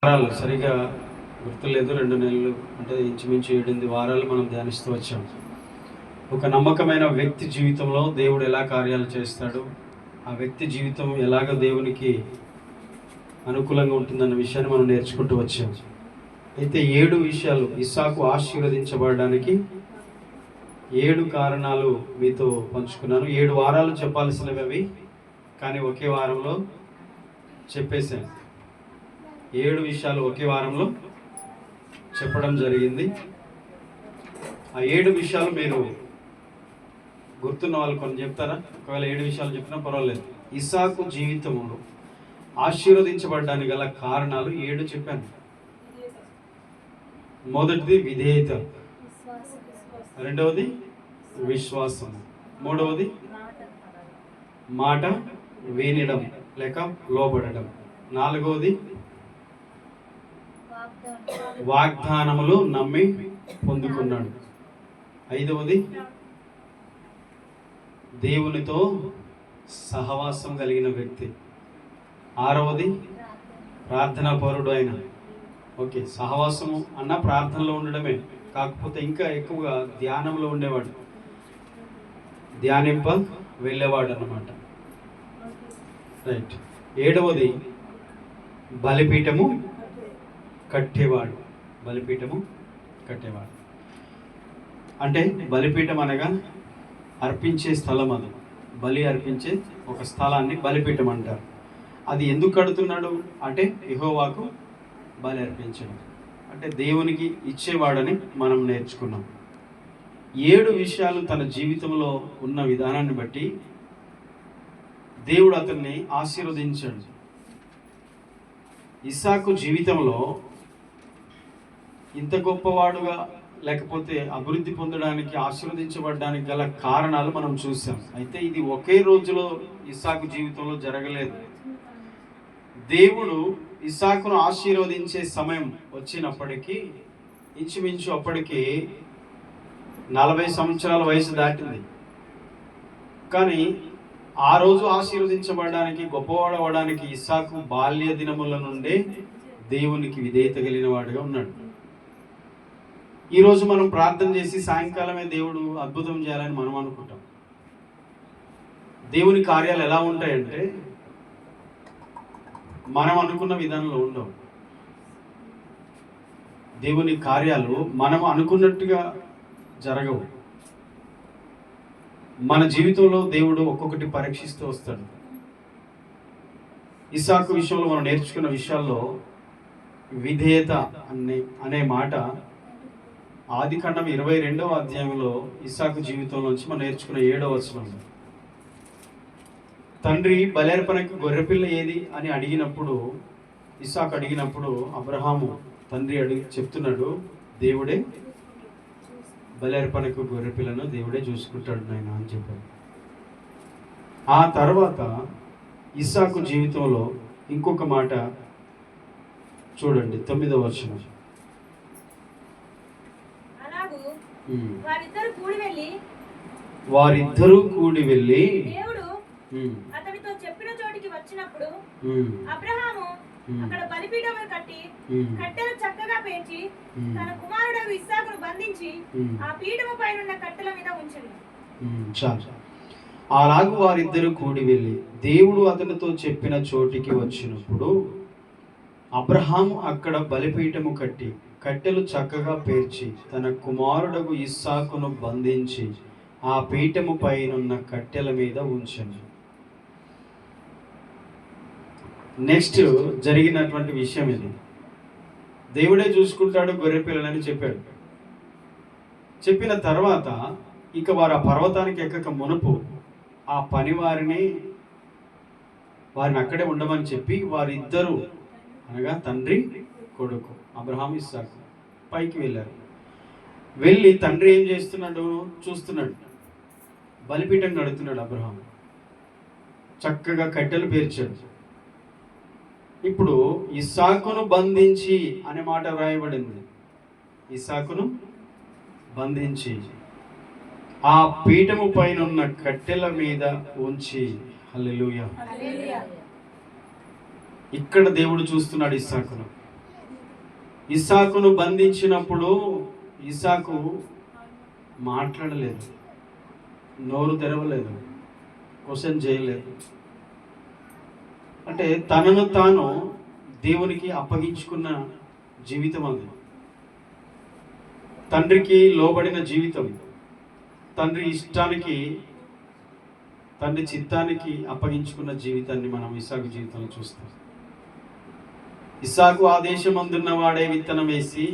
వారాలు సరిగా గుర్తులేదు, 2 నెలలు అంటే ఇంచుమించు 7-8 వారాలు మనం ధ్యానిస్తూ వచ్చాం. ఒక నమ్మకమైన వ్యక్తి జీవితంలో దేవుడు ఎలా కార్యాలు చేస్తాడు, ఆ వ్యక్తి జీవితం ఎలాగ దేవునికి అనుకూలంగా ఉంటుందన్న విషయాన్ని మనం నేర్చుకుంటూ వచ్చాం. అయితే 7 విషయాలు ఇస్సాకు ఆశీర్వదించబడడానికి 7 కారణాలు మీతో పంచుకున్నాను. 7 వారాలు చెప్పాల్సినవి అవి, కానీ ఒకే వారంలో చెప్పేశాను. 7 విషయాలు ఒకే వారంలో చెప్పడం జరిగింది. ఆ 7 విషయాలు మీరు గుర్తున్న వాళ్ళు కొన్ని చెప్తారా? ఒకవేళ 7 విషయాలు చెప్పినా పర్వాలేదు. ఇస్సాకు జీవితంలో ఆశీర్వదించబడడానికి గల కారణాలు 7 చెప్పాను. మొదటిది విధేయత, రెండవది విశ్వాసం, మూడవది మాట వినడం లేక లోబడడం, నాలుగవది వాగ్దానములు నమ్మి పొందుకున్నాడు, ఐదవది దేవునితో సహవాసం కలిగిన వ్యక్తి, ఆరవది ప్రార్థనా పరుడు అయిన. ఓకే, సహవాసము అన్న ప్రార్థనలో ఉండడమే, కాకపోతే ఇంకా ఎక్కువగా ధ్యానంలో ఉండేవాడు, ధ్యానింప వెళ్ళేవాడు అన్నమాట. రైట్. 7వది బలిపీఠము కట్టేవాడు. బలిపీఠము కట్టేవాడు అంటే బలిపీఠం అనగా అర్పించే స్థలం. అది బలి అర్పించే ఒక స్థలాన్ని బలిపీఠం అంటారు. అది ఎందుకు కడుతున్నాడు అంటే యెహోవాకు బలి అర్పించడం, అంటే దేవునికి ఇచ్చేవాడని మనం నేర్చుకున్నాం. 7 విషయాలు తన జీవితంలో ఉన్న విధానాన్ని బట్టి దేవుడు అతన్ని ఆశీర్వదించాడు. ఇస్సాకు జీవితంలో ఇంత గొప్పవాడుగా లేకపోతే అభివృద్ధి పొందడానికి, ఆశీర్వదించబడడానికి గల కారణాలు మనం చూసాం. అయితే ఇది ఒకే రోజులో ఇస్సాకు జీవితంలో జరగలేదు. దేవుడు ఇస్సాకును ఆశీర్వదించే సమయం వచ్చినప్పటికీ ఇంచుమించు అప్పటికి 40 సంవత్సరాల వయసు దాటింది. కానీ ఆ రోజు ఆశీర్వదించబడడానికి, గొప్పవాడు అవడానికి ఇస్సాకు బాల్య దినముల నుండే దేవునికి విధేయత కలిగిన వాడుగా ఉన్నాడు. ఈరోజు మనం ప్రార్థన చేసి సాయంకాలమే దేవుడు అద్భుతం చేయాలని మనం అనుకుంటాం. దేవుని కార్యాలు ఎలా ఉంటాయంటే మనం అనుకున్న విధానంలో ఉండవు. దేవుని కార్యాలు మనం అనుకున్నట్టుగా జరగవు. మన జీవితంలో దేవుడు ఒక్కొక్కటి పరీక్షిస్తూ వస్తాడు. ఇస్సాకు విషయంలో మనం నేర్చుకున్న విషయాల్లో విధేయత అనే మాట ఆదికాండం 22వ అధ్యాయంలో ఇస్సాకు జీవితంలోంచి మనం నేర్చుకున్న 7వ వచనం. తండ్రి బలిర్పణకు గొర్రెపిల్ల ఏది అని అడిగినప్పుడు, ఇస్సాకు అడిగినప్పుడు అబ్రహాము తండ్రి చెప్తున్నాడు, దేవుడే బలిర్పణకు గొర్రెపిల్లను దేవుడే చూసుకుంటాడు నాయన అని చెప్పాడు. ఆ తర్వాత ఇస్సాకు జీవితంలో ఇంకొక మాట చూడండి, 9వ వచనం. వారిద్దరూ కూడి వెళ్ళి దేవుడు అతనితో చెప్పిన చోటికి వచ్చినప్పుడు అబ్రహాము అక్కడ బలిపీఠం కట్టి కట్టెలు చక్కగా పేర్చి తన కుమారుడు ఇస్సాకును బంధించి ఆ పీఠము పైన కట్టెల మీద ఉంచెను. చాలు. అలాగూ వారిద్దరూ కూడి వెళ్ళి దేవుడు అతనితో చెప్పిన చోటికి వచ్చినప్పుడు అబ్రహాము అక్కడ బలిపీఠము కట్టి కట్టెలు చక్కగా పేర్చి తన కుమారుడు ఇస్సాకును బంధించి ఆ పీఠము పైనున్న కట్టెల మీద ఉంచెను. నెక్స్ట్ జరిగినటువంటి విషయం ఇది. దేవుడే చూసుకుంటాడు గొర్రెపిల్లలని చెప్పాడు. చెప్పిన తర్వాత ఇక వారు ఆ పర్వతానికి ఎక్కక మునుపు ఆ పని వారిని అక్కడే ఉండమని చెప్పి వారిద్దరూ అనగా తండ్రి కొడుకు అబ్రహాం ఇస్సాకు పైకి వెళ్ళారు. వెళ్ళి తండ్రి ఏం చేస్తున్నాడు చూస్తున్నాడు. బలిపీఠం కడుతున్నాడు అబ్రహాం, చక్కగా కట్టెలు పేర్చాడు. ఇప్పుడు ఇస్సాకును బంధించి అనే మాట వ్రాయబడింది. ఇస్సాకును బంధించి ఆ పీఠము పైన ఉన్న కట్టెల మీద ఉంచి. హల్లెలూయా. ఇక్కడ దేవుడు చూస్తున్నాడు ఇస్సాకును. ఇస్సాకును బంధించినప్పుడు ఇస్సాకు మాట్లాడలేదు, నోరు తెరవలేదు, క్వశ్చన్ చేయలేదు. అంటే తనను తాను దేవునికి అప్పగించుకున్న జీవితం అది. తండ్రికి లోబడిన జీవితం, తండ్రి ఇష్టానికి, తండ్రి చిత్తానికి అప్పగించుకున్న జీవితాన్ని మనం ఇస్సాకు జీవితంలో చూస్తాం. ఇస్సాకు ఆ దేశమందున్న వాడే విత్తనం వేసి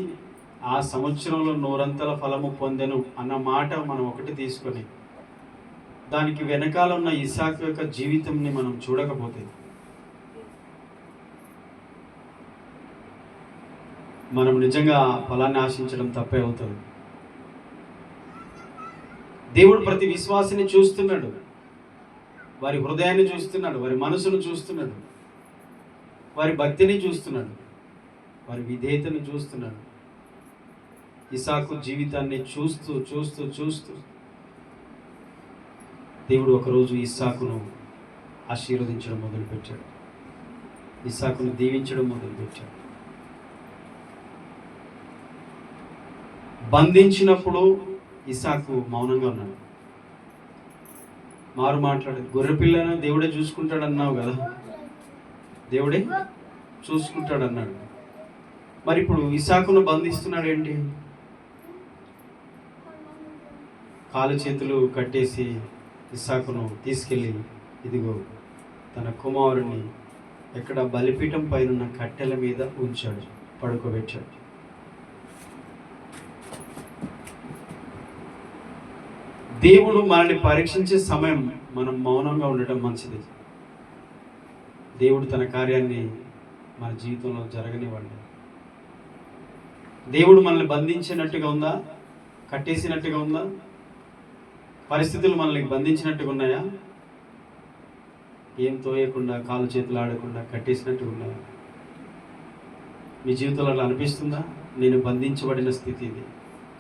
ఆ సంవత్సరంలో నూరంతల ఫలము పొందెను అన్న మాట మనం ఒకటి తీసుకొని దానికి వెనకాల ఉన్న ఇస్సాకు యొక్క జీవితంని మనం చూడకపోతే మనం నిజంగా ఫలాన్ని ఆశించడం తప్పే అవుతుంది. దేవుడు ప్రతి విశ్వాసిని చూస్తున్నాడు, వారి హృదయాన్ని చూస్తున్నాడు, వారి మనసును చూస్తున్నాడు, వారి భక్తిని చూస్తున్నాడు, వారి విధేయతను చూస్తున్నాడు. ఇస్సాకు జీవితాన్ని చూస్తూ చూస్తూ చూస్తూ దేవుడు ఒకరోజు ఇస్సాకును ఆశీర్వదించడం మొదలుపెట్టాడు, ఇస్సాకును దీవించడం మొదలుపెట్టాడు. బంధించినప్పుడు ఇస్సాకు మౌనంగా ఉన్నాడు, మారు మాట్లాడేది. గొర్రెపిల్లను దేవుడే చూసుకుంటాడు అన్నావు కదా, దేవుడే చూసుకుంటాడు అన్నాడు. మరి ఇప్పుడు ఇస్సాకును బంధిస్తున్నాడు ఏంటి? కాలు చేతులు కట్టేసి ఇస్సాకును తీసుకెళ్ళి ఇదిగో తన కుమారుని ఎక్కడ బలిపీఠం పైన కట్టెల మీద ఉంచాడు, పడుకోబెట్టాడు. దేవుడు మనల్ని పరీక్షించే సమయం మనం మౌనంగా ఉండటం మంచిది. దేవుడు తన కార్యాన్ని మన జీవితంలో జరగనివ్వండి. దేవుడు మనల్ని బంధించినట్టుగా ఉందా, కట్టేసినట్టుగా ఉందా? పరిస్థితులు మనల్ని బంధించినట్టుగా ఉన్నాయా? ఏం తోయకుండా, కాలు చేతులు ఆడకుండా కట్టేసినట్టుగా ఉన్నాయా? మీ జీవితంలో అలా అనిపిస్తుందా? నేను బంధించబడిన స్థితి, ఇది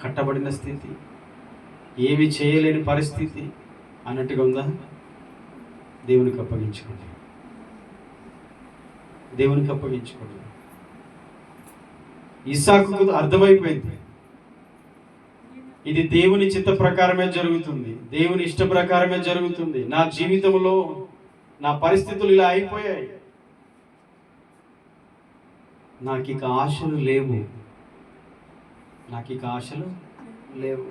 కట్టబడిన స్థితి, ఏమి చేయలేని పరిస్థితి అన్నట్టుగా ఉందా? దేవునికి అప్పగించుకోండి, దేవునికి అప్పగించుకోండి. ఇస్సాకుకు అర్థమైపోయింది, ఇది దేవుని చిత్త ప్రకారమే జరుగుతుంది, దేవుని ఇష్ట ప్రకారమే జరుగుతుంది. నా జీవితంలో నా పరిస్థితులు ఇలా అయిపోయాయి, నాకు ఇక ఆశలు లేవు, నాకు ఇక ఆశలు లేవు.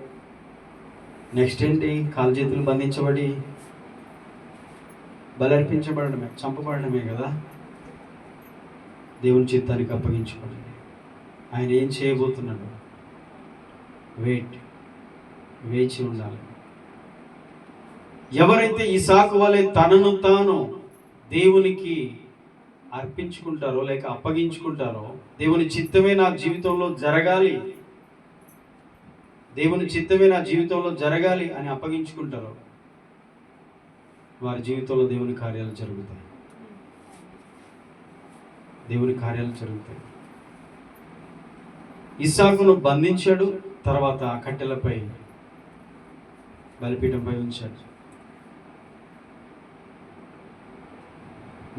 నెక్స్ట్ ఏంటి? కాలు చేతులు బంధించబడి బలర్పించబడమే, చంపబడమే కదా. దేవుని చిత్తానికి అప్పగించుకోండి. ఆయన ఏం చేయబోతున్నాడు? వేచి ఉండాలి. ఎవరైతే ఇస్సాకు వలె తనను తాను దేవునికి అర్పించుకుంటారో లేక అప్పగించుకుంటారో, దేవుని చిత్తమే నా జీవితంలో జరగాలి, దేవుని చిత్తమే నా జీవితంలో జరగాలి అని అప్పగించుకుంటారో, వారి జీవితంలో దేవుని కార్యాలు జరుగుతాయి, దేవుని కార్యాలు జరుగుతాయి. ఇస్సాకును బంధించాడు, తర్వాత ఆ కట్టెలపై బలిపీఠంపై ఉంచాడు.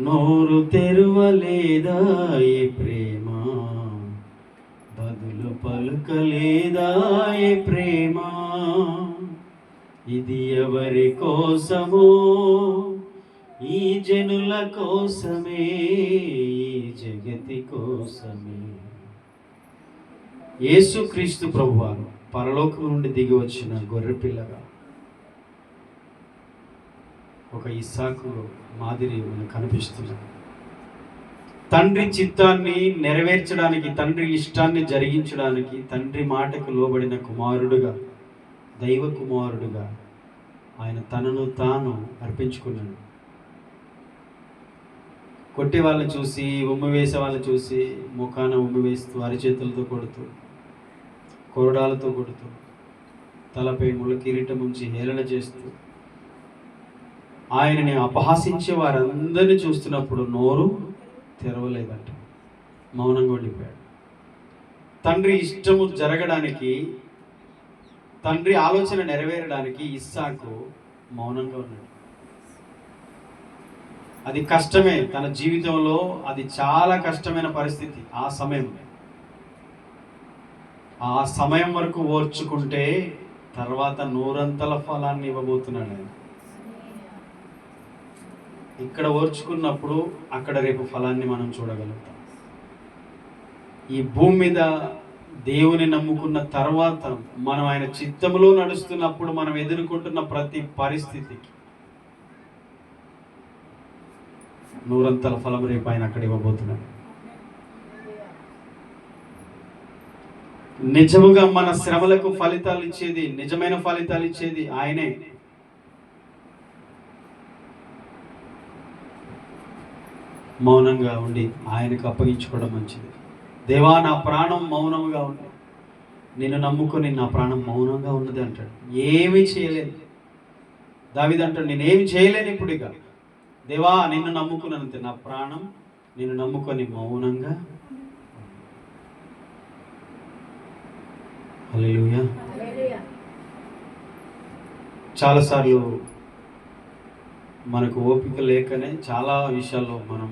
నోరు తెరువలేదా ఏ ప్రేమ, బదులు పలుకలేదా ఏ ప్రేమ, ఇది ఎవరి కోసమో, ఈ జనుల కోసమే, ఈ జగతి కోసమే. యేసుక్రీస్తు ప్రభువారు పరలోకం నుండి దిగి వచ్చిన గొర్రెపిల్లగా ఒక ఇస్సాకు మాదిరి మనకు కనిపిస్తున్నాడు. తండ్రి చిత్తాన్ని నెరవేర్చడానికి, తండ్రి ఇష్టాన్ని జరిగించడానికి, తండ్రి మాటకు లోబడిన కుమారుడుగా, దైవ కుమారుడుగా ఆయన తనను తాను అర్పించుకున్నాడు. కొట్టే వాళ్ళని చూసి, ఉమ్మి వేసే వాళ్ళని చూసి ముఖాన ఉమ్మి వేస్తూ, అరిచేతులతో కొడుతూ, కొరడాలతో కొడుతూ, తలపై ముళ్ళ కిరీటం ఉంచి హేళన చేస్తూ, ఆయనని అపహాసించే వారందరినీ చూస్తున్నప్పుడు నోరు తెరవలేదంట, మౌనంగా ఉండిపోయాడు. తండ్రి ఇష్టము జరగడానికి, తండ్రి ఆలోచన నెరవేరడానికి ఇస్సాకు మౌనంగా ఉన్నాడు. అది కష్టమే, తన జీవితంలో అది చాలా కష్టమైన పరిస్థితి. ఆ సమయం ఆ సమయం వరకు ఓర్చుకుంటే తర్వాత నూరంతల ఫలాన్ని ఇవ్వబోతున్నాడు ఆయన. ఇక్కడ ఓర్చుకున్నప్పుడు అక్కడ రేపు ఫలాన్ని మనం చూడగలుగుతాం. ఈ భూమి మీద దేవుని నమ్ముకున్న తర్వాత మనం ఆయన చిత్తములో నడుస్తున్నప్పుడు మనం ఎదుర్కొంటున్న ప్రతి పరిస్థితికి నూరంతల ఫలం రేపు ఆయన అక్కడ ఇవ్వబోతున్నాడు. నిజముగా మన శ్రమలకు ఫలితాలు ఇచ్చేది, నిజమైన ఫలితాలు ఇచ్చేది ఆయనే. మౌనంగా ఉండి ఆయనకు అప్పగించుకోవడం మంచిది. దేవా, నా ప్రాణం మౌనంగా ఉంది, నిన్ను నమ్ముకొని నా ప్రాణం మౌనంగా ఉన్నది అంటాడు. ఏమీ చేయలేదు. దావీదు అంటాడు, నేనేమి చేయలేను ఇప్పుడు ఇక. దేవా, నిన్ను నమ్ముకున్నంతే, నా ప్రాణం నిన్ను నమ్ముకొని మౌనంగా. హల్లెలూయా. చాలాసార్లు మనకు ఓపిక లేకనే చాలా విషయాల్లో మనం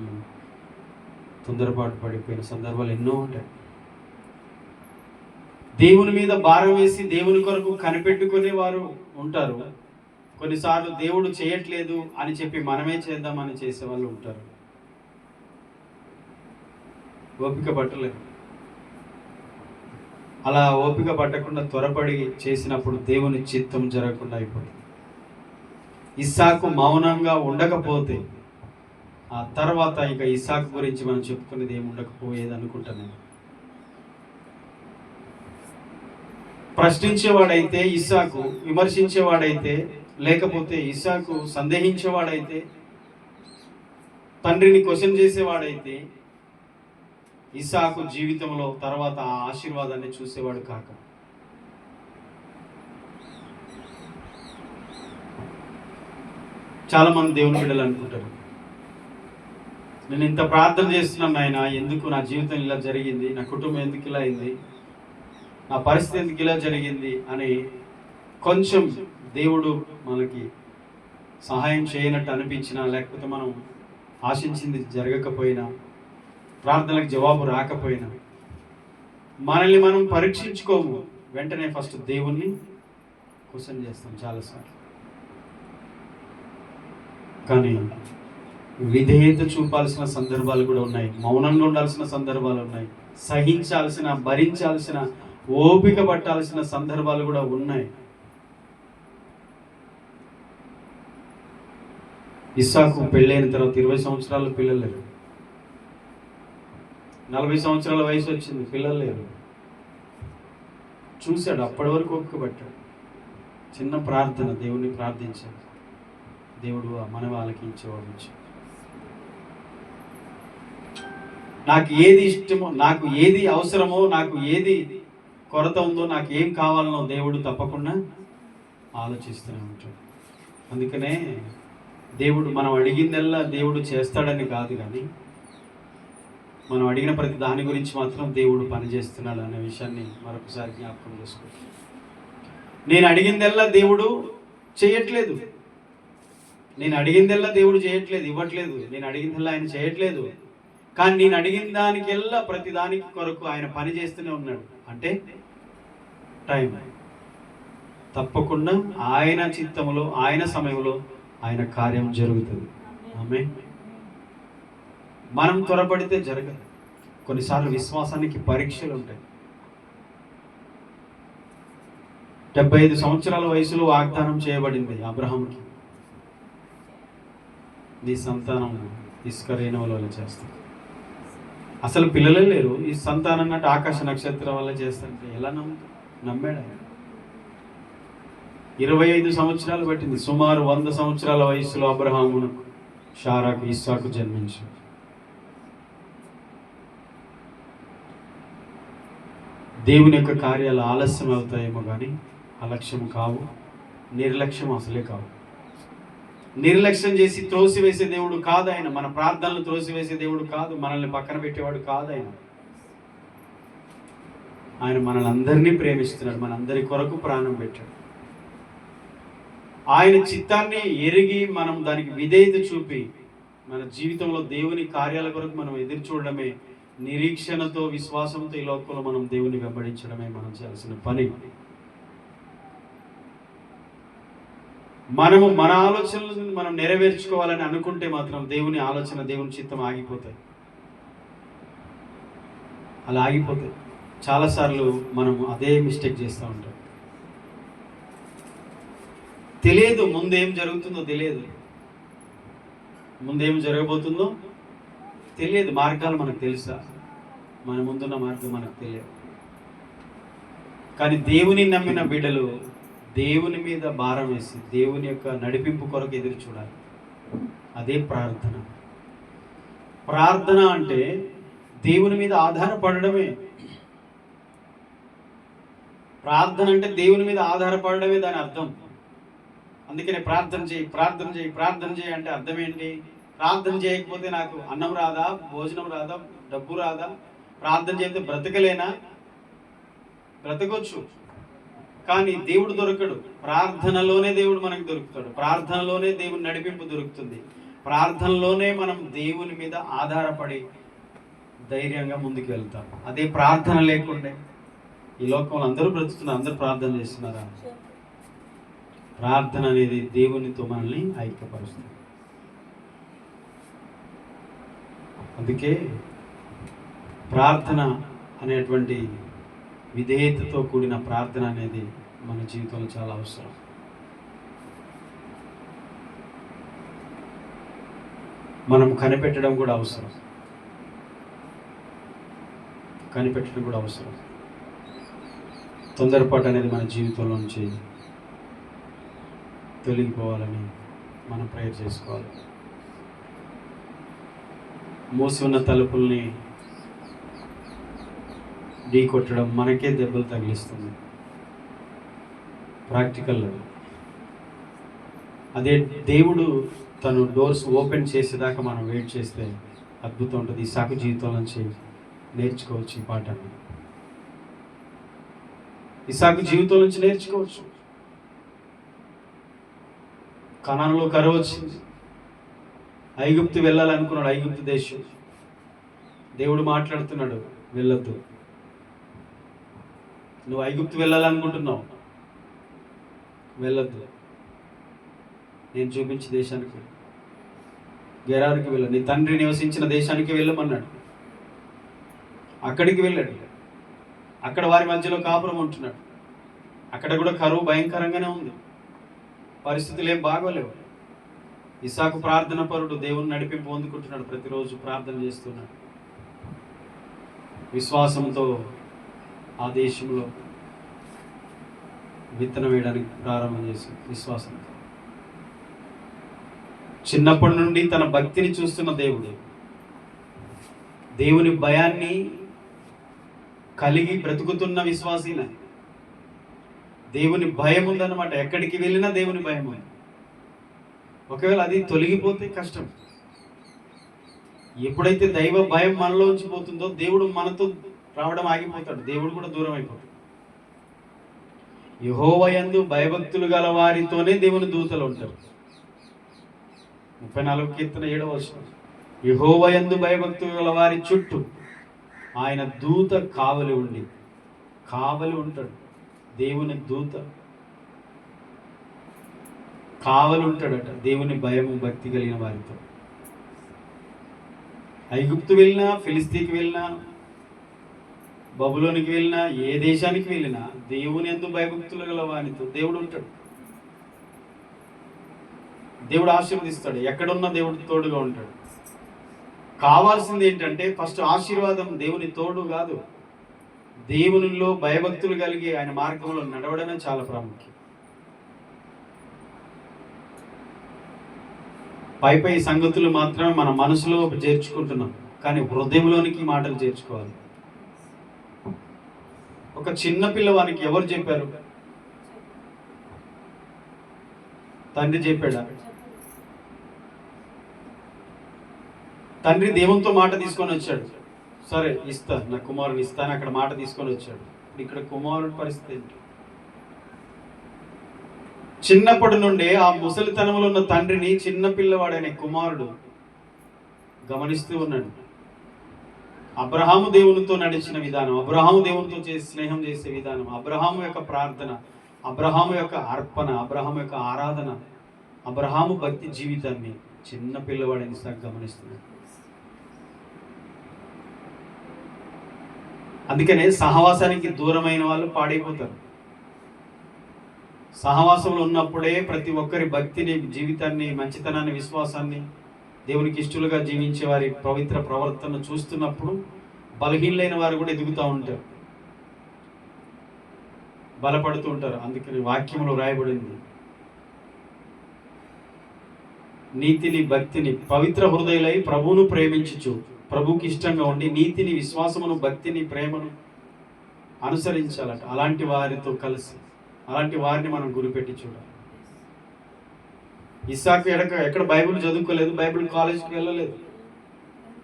తొందరపాటు పడిపోయిన సందర్భాలు ఎన్నో ఉంటాయి. దేవుని మీద భారం వేసి దేవుని కొరకు కనిపెట్టుకునే వారు ఉంటారు. కొన్నిసార్లు దేవుడు చేయట్లేదు అని చెప్పి మనమే చేద్దామని చేసే వాళ్ళు ఉంటారు. ఓపిక పట్టలేదు. అలా ఓపిక పట్టకుండా త్వరపడి చేసినప్పుడు దేవుని చిత్తం జరగకుండా అయిపోతుంది. ఇస్సాకు మౌనంగా ఉండకపోతే ఆ తర్వాత ఇక ఇస్సాకు గురించి మనం చెప్పుకునేది ఏమి ఉండకపోయేది అనుకుంటాను. ప్రశ్నించేవాడైతే ఇస్సాకు, విమర్శించేవాడైతే, లేకపోతే ఇస్సాకు సందేహించేవాడైతే, తండ్రిని క్వశ్చన్ చేసేవాడైతే ఇస్సాకు జీవితంలో తర్వాత ఆ ఆశీర్వాదాన్ని చూసేవాడు కాక, చాలా మంది దేవుని బిడ్డలు అనుకుంటారు, నేను ఇంత ప్రార్థన చేస్తున్నాను ఆయన, ఎందుకు నా జీవితం ఇలా జరిగింది, నా కుటుంబం ఎందుకు ఇలా అయింది, నా పరిస్థితి ఎందుకు ఇలా జరిగింది అని కొంచెం దేవుడు మనకి సహాయం చేయనట్టు అనిపించినా, లేకపోతే మనం ఆశించింది జరగకపోయినా, ప్రార్థనలకు జవాబు రాకపోయినా మనల్ని మనం పరీక్షించుకోము. వెంటనే ఫస్ట్ దేవుణ్ణి క్వశ్చన్ చేస్తాం చాలాసార్లు. కానీ విధేయత చూపాల్సిన సందర్భాలు కూడా ఉన్నాయి, మౌనంగా ఉండాల్సిన సందర్భాలు ఉన్నాయి, సహించాల్సిన, భరించాల్సిన, ఓపిక పట్టాల్సిన సందర్భాలు కూడా ఉన్నాయి. ఇస్సాకు పెళ్ళైన తర్వాత 20 సంవత్సరాలు పిల్లలు లేరు, 40 సంవత్సరాల వయసు వచ్చింది, పిల్లలు లేరు. చూశాడు, అప్పటి వరకు ఓపిక పట్టాడు. చిన్న ప్రార్థన, దేవుణ్ణి ప్రార్థించాడు, దేవుడు మన వాళ్ళకి ఇచ్చేవాడు. నాకు ఏది ఇష్టమో, నాకు ఏది అవసరమో, నాకు ఏది కొరత ఉందో, నాకు ఏం కావాలనో దేవుడు తప్పకుండా ఆలోచిస్తూనే ఉంటాడు. అందుకనే దేవుడు మనం అడిగిందల్లా దేవుడు చేస్తాడని కాదు, కానీ మనం అడిగిన ప్రతి దాని గురించి మాత్రం దేవుడు పనిచేస్తున్నాడు అనే విషయాన్ని మరొకసారి జ్ఞాపకం చేసుకోవచ్చు. నేను అడిగిందల్లా దేవుడు చేయట్లేదు, నేను అడిగిందల్లా దేవుడు చేయట్లేదు, ఇవ్వట్లేదు, నేను అడిగిందల్లా ఆయన చేయట్లేదు. కానీ నేను అడిగిన దానికెల్లా ప్రతి దానికి కొరకు ఆయన పని చేస్తూనే ఉన్నాడు. అంటే టైం తప్పకుండా ఆయన చిత్తంలో, ఆయన సమయంలో ఆయన కార్యం జరుగుతుంది. ఆమేన్. మనం త్వరపడితే జరగదు. కొన్నిసార్లు విశ్వాసానికి పరీక్షలు ఉంటాయి. 75 సంవత్సరాల వయసులో వాగ్దానం చేయబడింది అబ్రహాంకి, నీ సంతానం ఇసుక రేణువుల వల్ల చేస్తాడు. అసలు పిల్లలే లేరు, ఈ సంతానం అన్నట్టు ఆకాశ నక్షత్రం వల్ల చేస్తాడంటే ఎలా నమ్మాడు ఆయన. 25 సంవత్సరాలు పట్టింది. సుమారు 100 సంవత్సరాల వయసులో అబ్రహామును, షారాకు, ఇస్సాకు జన్మించాడు. దేవుని యొక్క కార్యాలు ఆలస్యం అవుతాయేమో కానీ అలక్ష్యం కావు, నిర్లక్ష్యం అసలే కావు. నిర్లక్ష్యం చేసి త్రోసివేసే దేవుడు కాదు ఆయన. మన ప్రార్థనలు త్రోసివేసే దేవుడు కాదు, మనల్ని పక్కన పెట్టేవాడు కాదు ఆయన. ఆయన మనల్ని అందరినీ ప్రేమిస్తున్నాడు, మనందరి కొరకు ప్రాణం పెట్టాడు. ఆయన చిత్తాన్ని ఎరిగి మనం దానికి విధేయత చూపి మన జీవితంలో దేవుని కార్యాల కొరకు మనం ఎదురు చూడడమే నిరీక్షణతో, విశ్వాసంతో ఈ లోకంలో మనం దేవుని వెంబడించడమే మనం చేయాల్సిన పని. మనము మన ఆలోచనలను మనం నెరవేర్చుకోవాలని అనుకుంటే మాత్రం దేవుని ఆలోచన, దేవుని చిత్తం ఆగిపోతాయి. అలా ఆగిపోతాయి. చాలాసార్లు మనము అదే మిస్టేక్ చేస్తూ ఉంటాం. తెలియదు, ముందేం జరుగుతుందో తెలియదు, ముందేం జరగబోతుందో తెలియదు. మార్గాలు మనకు తెలుసా? మన ముందున్న మార్గం మనకు తెలియదు. కానీ దేవుని నమ్మిన బిడ్డలు దేవుని మీద భారం వేసి దేవుని యొక్క నడిపింపు కొరకు ఎదురు చూడాలి. అదే ప్రార్థన. ప్రార్థన అంటే దేవుని మీద ఆధారపడడమే. ప్రార్థన అంటే దేవుని మీద ఆధారపడడమే దాని అర్థం. అందుకనే ప్రార్థన చేయి, ప్రార్థన చేయి, ప్రార్థన చేయి అంటే అర్థం ఏంటి? ప్రార్థన చేయకపోతే నాకు అన్నం రాదా, భోజనం రాదా, డబ్బు రాదా? ప్రార్థన చేస్తే బ్రతకలేనా? బ్రతకొచ్చు, కానీ దేవుడు దొరకడు. ప్రార్థనలోనే దేవుడు మనకు దొరుకుతాడు. ప్రార్థనలోనే దేవుని నడిపింపు దొరుకుతుంది. ప్రార్థనలోనే మనం దేవుని మీద ఆధారపడి ధైర్యంగా ముందుకు వెళ్తాం. అదే ప్రార్థన లేకుండే ఈ లోకంలో అందరూ బ్రతుకుతున్నారు. అందరూ ప్రార్థన చేస్తున్నారా? ప్రార్థన అనేది దేవునితో మనల్ని ఐక్యపరుస్తుంది. అందుకే ప్రార్థన అనేటువంటి విధేయతతో కూడిన ప్రార్థన అనేది మన జీవితంలో చాలా అవసరం. మనం కనిపెట్టడం కూడా అవసరం. కనిపెట్టడం కూడా అవసరం. తొందరపాటు అనేది మన జీవితంలో నుంచి తొలగిపోవాలని మనం ప్రేయర్ చేసుకోవాలి. మూసి ఉన్న తలుపుల్ని ఢీ కొట్టడం మనకే దెబ్బలు తగిలిస్తుంది. ప్రాక్టికల్. అదే దేవుడు తను డోర్స్ ఓపెన్ చేసేదాకా మనం వెయిట్ చేస్తే అద్భుతం ఉంటుంది. ఇస్సాకు జీవితం నుంచి నేర్చుకోవచ్చు ఈ పాఠాన్ని. ఇస్సాకు జీవితం నుంచి నేర్చుకోవచ్చు. కనానులో కరువు వచ్చింది. ఐగుప్తు వెళ్ళాలనుకున్నాడు. ఐగుప్తు దేశం. దేవుడు మాట్లాడుతున్నాడు, వెళ్ళొద్దు, నువ్వు ఐగుప్తు వెళ్ళాలనుకుంటున్నావు, వెళ్ళొద్దు, నేను చూపించే దేశానికి, గెరారుకి వెళ్ళు, నీ తండ్రి నివసించిన దేశానికి వెళ్ళమన్నాడు. అక్కడికి వెళ్ళాడు. అక్కడ వారి మధ్యలో కాపురం ఉంటున్నాడు. అక్కడ కూడా కరువు భయంకరంగానే ఉంది. పరిస్థితులు ఏం బాగోలేవు. ఇస్సాకు ప్రార్థన పరుడు, దేవుని నడిపింపు పొందుకుంటున్నాడు. ప్రతిరోజు ప్రార్థన చేస్తున్నాడు. విశ్వాసంతో ఆ దేశంలో విత్తనం వేయడానికి ప్రారంభం చేశాడు. విశ్వాసంతో చిన్నప్పటి నుండి తన భక్తిని చూస్తున్న దేవుడు, దేవుని భయాన్ని కలిగి బ్రతుకుతున్న విశ్వాసీన. దేవుని భయం ఉందన్నమాట. ఎక్కడికి వెళ్ళినా దేవుని భయం ఉంది. ఒకవేళ అది తొలగిపోతే కష్టం. ఎప్పుడైతే దైవ భయం మనలోంచి పోతుందో దేవుడు మనతో రావడం ఆగిపోతాడు. దేవుడు కూడా దూరం అయిపోతాడు. యెహోవా యందు భయభక్తులు గల వారితోనే దేవుని దూతలు ఉంటారు. 34 కీర్తన 7వ వచనం. యెహోవా యందు భయభక్తులు గల వారి చుట్టూ ఆయన దూత కావలి ఉంటాడు. దేవుని దూత కావలి ఉంటాడట. దేవుని భయము భక్తి కలిగిన వారితో. ఐగుప్తు వెళ్ళినా, ఫిలిస్తీన్కి వెళ్ళినా, బబులోనికి వెళ్ళినా, ఏ దేశానికి వెళ్ళినా దేవుని యందు భయభక్తులు గల వారితో దేవుడు ఉంటాడు. దేవుడు ఆశీర్వదిస్తాడు. ఎక్కడున్నా దేవుడు తోడుగా ఉంటాడు. కావాల్సింది ఏంటంటే ఫస్ట్ ఆశీర్వాదం. దేవుని తోడు కాదు, దేవునిలో భయభక్తులు కలిగి ఆయన మార్గంలో నడవడమే చాలా ప్రాముఖ్యం. పై సంగతులు మాత్రమే మన మనసులో చేర్చుకుంటున్నాం, కానీ హృదయంలోనికి మాటలు చేర్చుకోవాలి. ఒక చిన్న పిల్లవానికి ఎవరు చెప్పారు? తండ్రి చెప్పాడా? తండ్రి దేవునితో మాట తీసుకొని వచ్చాడు. సరే ఇస్తా, నా కుమారుని ఇస్తాను, అక్కడ మాట తీసుకొని వచ్చాడు. ఇక్కడ కుమారుడి పరిస్థితి ఏంటి? చిన్నప్పటి నుండే ఆ ముసలితనంలో ఉన్న తండ్రిని చిన్న పిల్లవాడైన కుమారుడు గమనిస్తూ ఉన్నాడు. అబ్రహాము దేవునితో నడిచిన విధానం, అబ్రహాము దేవునితో స్నేహం చేసే విధానం, అబ్రహాము యొక్క ప్రార్థన, అబ్రహాము యొక్క అర్పణ, అబ్రహాము యొక్క ఆరాధన, అబ్రహాము భక్తి జీవితాన్ని చిన్న పిల్లవాడిని గమనిస్తున్నాడు. అందుకనే సహవాసానికి దూరమైన వాళ్ళు పాడైపోతారు. సహవాసంలో ఉన్నప్పుడే ప్రతి ఒక్కరి భక్తిని, జీవితాన్ని, మంచితనాన్ని, విశ్వాసాన్ని, దేవునికి ఇష్టలుగా జీవించే వారి పవిత్ర ప్రవర్తన చూస్తున్నప్పుడు బలహీనైన వారు కూడా ఎదుగుతూ ఉంటారు, బలపడుతూ ఉంటారు. అందుకని వాక్యంలో రాయబడింది, నీతిని, భక్తిని, పవిత్ర హృదయులై ప్రభువును ప్రేమించుచు, ప్రభువుకి ఇష్టంగా ఉండి నీతిని, విశ్వాసమును, భక్తిని, ప్రేమను అనుసరించాలట. అలాంటి వారితో కలిసి, అలాంటి వారిని మనం గురిపెట్టి చూడాలి. ఇస్సాకు ఎక్కడ బైబిల్ చదువుకోలేదు, బైబిల్ కాలేజ్కి వెళ్ళలేదు,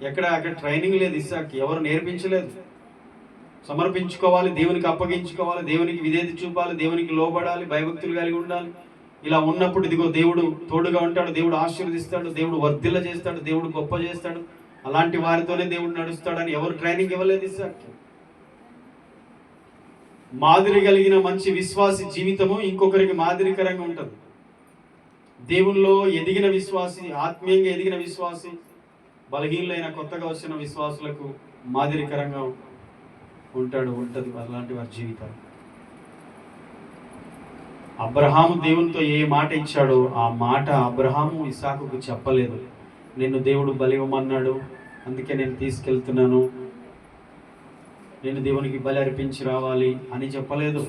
అక్కడ ట్రైనింగ్ లేదు. ఇస్సాకు ఎవరు నేర్పించలేదు. సమర్పించుకోవాలి, దేవునికి అప్పగించుకోవాలి, దేవునికి విధేయత చూపాలి, దేవునికి లోబడాలి, భయభక్తులు కలిగి ఉండాలి. ఇలా ఉన్నప్పుడు ఇదిగో దేవుడు తోడుగా ఉంటాడు, దేవుడు ఆశీర్వదిస్తాడు, దేవుడు వర్ధిల్ల చేస్తాడు, దేవుడు గొప్ప చేస్తాడు. అలాంటి వారితోనే దేవుడు నడుస్తాడని ఎవరు ట్రైనింగ్ ఇవ్వలేదు ఇస్సాకు. మాదిరి కలిగిన మంచి విశ్వాసి జీవితము ఇంకొకరికి మాదిరికరంగా ఉంటుంది. దేవుల్లో ఎదిగిన విశ్వాసి, ఆత్మీయంగా ఎదిగిన విశ్వాసి బలహీనులైన కొత్తగా వచ్చిన విశ్వాసులకు మాదిరికరంగా ఉంటుంది అలాంటి వారి జీవితాలు. అబ్రహాము దేవునితో ఏ మాట ఇచ్చాడో ఆ మాట అబ్రహాము ఇస్సాకుకు చెప్పలేదు. నిన్ను దేవుడు బలి ఇవ్వమన్నాడు, అందుకే నేను తీసుకెళ్తున్నాను, నేను దేవునికి బలి అర్పించి రావాలి అని చెప్పలేదు.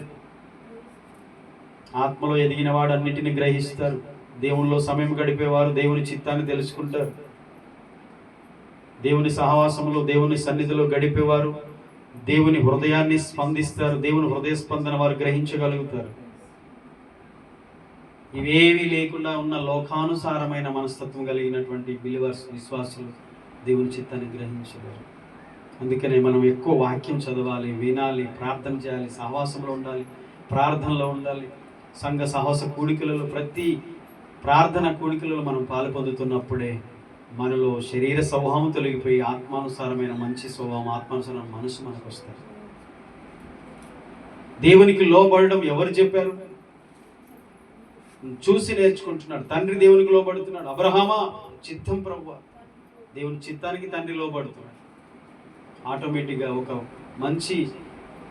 ఆత్మలో ఎదిగిన వాడు అన్నిటిని గ్రహిస్తారు. దేవునిలో సమయం గడిపేవారు దేవుని చిత్తాన్ని తెలుసుకుంటారు. దేవుని సహవాసంలో, దేవుని సన్నిధిలో గడిపేవారు దేవుని హృదయాన్ని స్పందిస్తారు. దేవుని హృదయ స్పందన వారు గ్రహించగలుగుతారు. ఇవేవి లేకుండా ఉన్న లోకానుసారమైన మనస్తత్వం కలిగినటువంటి బిలీవర్స్, విశ్వాసులు దేవుని చిత్తాన్ని గ్రహించలేరు. అందుకనే మనం ఎక్కువ వాక్యం చదవాలి, వినాలి, ప్రార్థన చేయాలి, సహవాసంలో ఉండాలి, ప్రార్థనలో ఉండాలి. సంఘ సహవాస కూడికలలో, ప్రతి ప్రార్థన కూడికలలో మనం పాలు పొందుతున్నప్పుడే మనలో శరీర స్వభావం తొలగిపోయి ఆత్మానుసారమైన మంచి స్వభావం, ఆత్మానుసారమైన మనసు మనకు వస్తుంది. దేవునికి లోబడడం ఎవరు చెప్పారు? చూసి నేర్చుకుంటున్నాడు. తండ్రి దేవునికి లోబడుతున్నాడు. అబ్రహామా చిత్తం ప్రభువా, దేవుని చిత్తానికి తండ్రి లోబడుతున్నాడు. ఆటోమేటిక్గా ఒక మంచి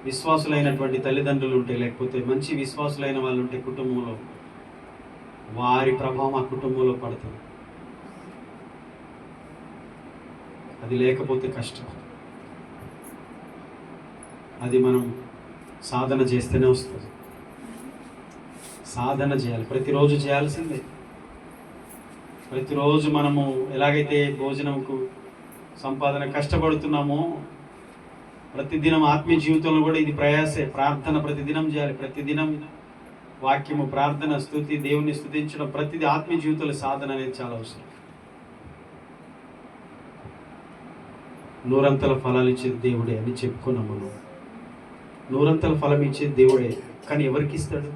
విశ్వాసులైనటువంటి తల్లిదండ్రులు ఉంటే, లేకపోతే మంచి విశ్వాసులైన వాళ్ళు ఉంటే కుటుంబంలో, వారి ప్రభావం ఆ కుటుంబంలో పడుతుంది. అది లేకపోతే కష్టం. అది మనం సాధన చేస్తేనే వస్తుంది. సాధన చేయాలి, ప్రతిరోజు చేయాల్సిందే. ప్రతిరోజు మనము ఎలాగైతే భోజనంకు సంపాదన కష్టపడుతున్నామో, ప్రతిదినం ఆత్మీయ జీవితంలో కూడా ఇది ప్రయాసే. ప్రార్థన ప్రతిదినం చేయాలి. ప్రతిదినం వాక్యము, ప్రార్థన, స్తుతి, దేవుని స్తుతించడం, ప్రతిదీ ఆత్మీయ జీవితంలో సాధన అనేది చాలా అవసరం. నూరంతల ఫలాలు ఇచ్చేది దేవుడే అని చెప్పుకున్నాము. మనం నూరంతల ఫలం ఇచ్చేది దేవుడే, కానీ ఎవరికి ఇస్తాడు?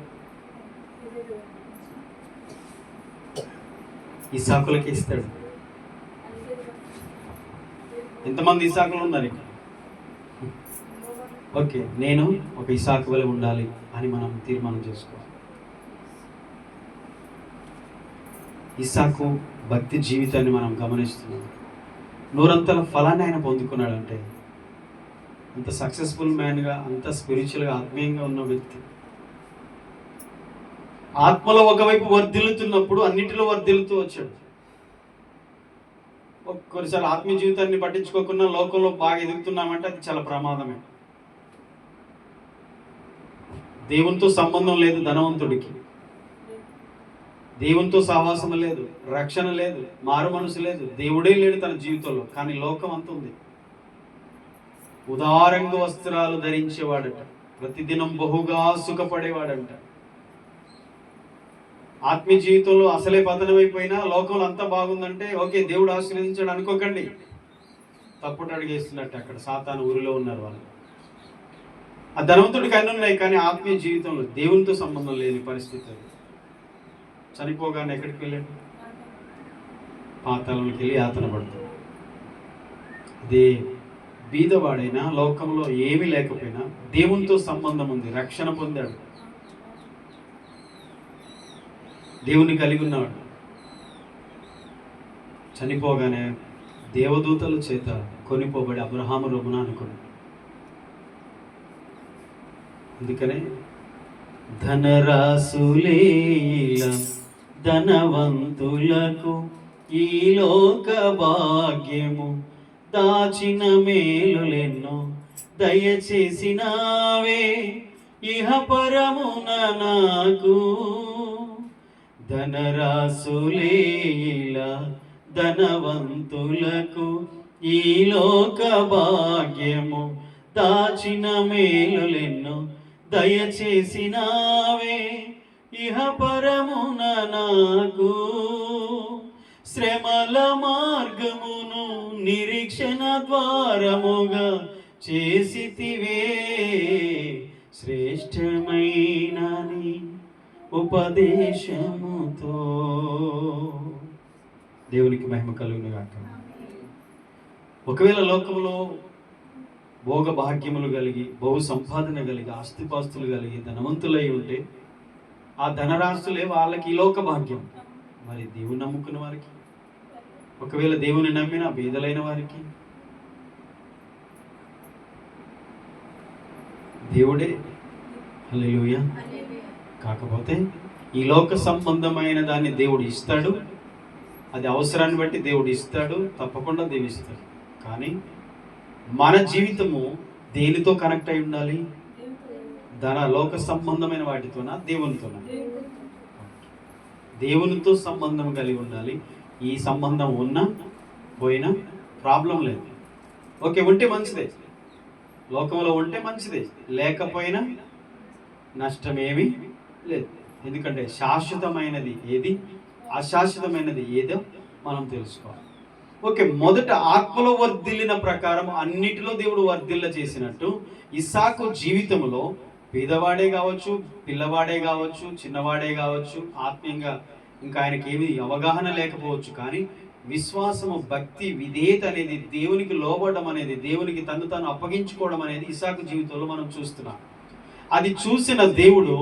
ఇస్సాకులకి ఇస్తాడు. ఎంతమంది ఇస్సాకులు ఉన్నారు ఇక్కడ? ఓకే, నేను ఒక ఇస్సాకు వలె ఉండాలి అని మనం తీర్మానం చేసుకోవాలి. ఇస్సాకు భక్తి జీవితాన్ని మనం గమనిస్తున్నాం. నూరంతల ఫలాన్ని ఆయన పొందుకున్నాడంటే అంత సక్సెస్ఫుల్ మ్యాన్గా, అంత స్పిరిచువల్గా, ఆత్మీయంగా ఉన్న వ్యక్తి ఆత్మలో ఒకవైపు వర్ధిల్లుతున్నప్పుడు అన్నిటిలో వర్ధిల్లుతూ వచ్చాడు. కొన్నిసార్లు ఆత్మీయ జీవితాన్ని పట్టించుకోకుండా లోకంలో బాగా ఎదుగుతున్నామంటే అది చాలా ప్రమాదమే. దేవునితో సంబంధం లేదు ధనవంతుడికి, దేవునితో సహవాసం లేదు, రక్షణ లేదు, మారు మనసు లేదు, దేవుడే లేడు తన జీవితంలో. కానీ లోకం అంత ఉంది. ఉదారంగా వస్త్రాలు ధరించేవాడట, ప్రతిదినం బహుగా సుఖపడేవాడంట. ఆత్మీయ జీవితంలో అసలే పతనమైపోయినా లోకంలో అంతా బాగుందంటే ఓకే, దేవుడు ఆశీర్వదించాడు అనుకోకండి. తప్పుడు అడిగేస్తున్నట్టు అక్కడ సాతాను ఊరిలో ఉన్నారు వాళ్ళు. ఆ ధనవంతుడికి అన్నీ ఉన్నాయి, కానీ ఆత్మీయ జీవితంలో దేవునితో సంబంధం లేని పరిస్థితి. అది చనిపోగానే ఎక్కడికి వెళ్ళాడు? పాతాళంలోకి వెళ్ళి యాతన పడుతుంది. అదే బీదవాడైనా, లోకంలో ఏమీ లేకపోయినా దేవునితో సంబంధం ఉంది, రక్షణ పొందాడు, దేవుని కలిగి ఉన్నాడు. చనిపోగానే దేవదూతల చేత కొనిపోబడి అబ్రహాము రొమ్మున అనుకున్నాడు. అందుకనే ధనరాసులేల ధనవంతులకు ఈ లోక భాగ్యము దాచిన మేలులెన్నో దయచేసినావే ఇహ పరమున నాకు. ధనరాసులేల ధనవంతులకు ఈ లోక భాగ్యము దాచిన మేలులెన్నో దయచేసినావే ఇహ పరమున నాకు. శ్రమల మార్గమును నిరీక్షణ ద్వారముగా చేసితివే శ్రేష్టమైన నీ ఉపదేశముతో. దేవునికి మహిమ కలుగును గాక. ఒకవేళ లోకంలో భోగ భాగ్యములు కలిగి, బహు సంపాదన కలిగి, ఆస్తిపాస్తులు కలిగి ధనవంతులై ఉంటే ఆ ధనరాశులే వాళ్ళకి ఈ లోక భాగ్యం. మరి దేవుని నమ్ముకున్న వారికి, ఒకవేళ దేవుని నమ్మిన బీదలైన వారికి దేవుడే. హల్లెలూయా. కాకపోతే ఈ లోక సంబంధమైన దాన్ని దేవుడు ఇస్తాడు, అది అవసరాన్ని బట్టి దేవుడు ఇస్తాడు, తప్పకుండా దీవిస్తాడు. కానీ మన జీవితము దేనితో కనెక్ట్ అయి ఉండాలి? లోక సంబంధమైన వాటితోనా, దేవునితోనా? దేవునితో సంబంధం కలిగి ఉండాలి. ఈ సంబంధం ఉన్నా పోయినా ప్రాబ్లం లేదు. ఓకే, ఉంటే మంచిదే, లోకంలో ఉంటే మంచిదే, లేకపోయినా నష్టమేమీ లేదు. ఎందుకంటే శాశ్వతమైనది ఏది, అశాశ్వతమైనది ఏదో మనం తెలుసుకోవాలి. ఓకే, మొదట ఆత్మలో వర్ధిల్లిన ప్రకారం అన్నిటిలో దేవుడు వర్ధిల్ల చేసినట్టు ఇస్సాకు జీవితంలో పేదవాడే కావచ్చు, పిల్లవాడే కావచ్చు, చిన్నవాడే కావచ్చు, ఆత్మీయంగా ఇంకా ఆయనకి ఏమి అవగాహన లేకపోవచ్చు, కానీ విశ్వాసము, భక్తి, విధేయత అనేది, దేవునికి లోబడడం అనేది, దేవునికి తను తాను అప్పగించుకోవడం అనేది ఇస్సాకు జీవితంలో మనం చూస్తున్నాం. అది చూసిన దేవుడు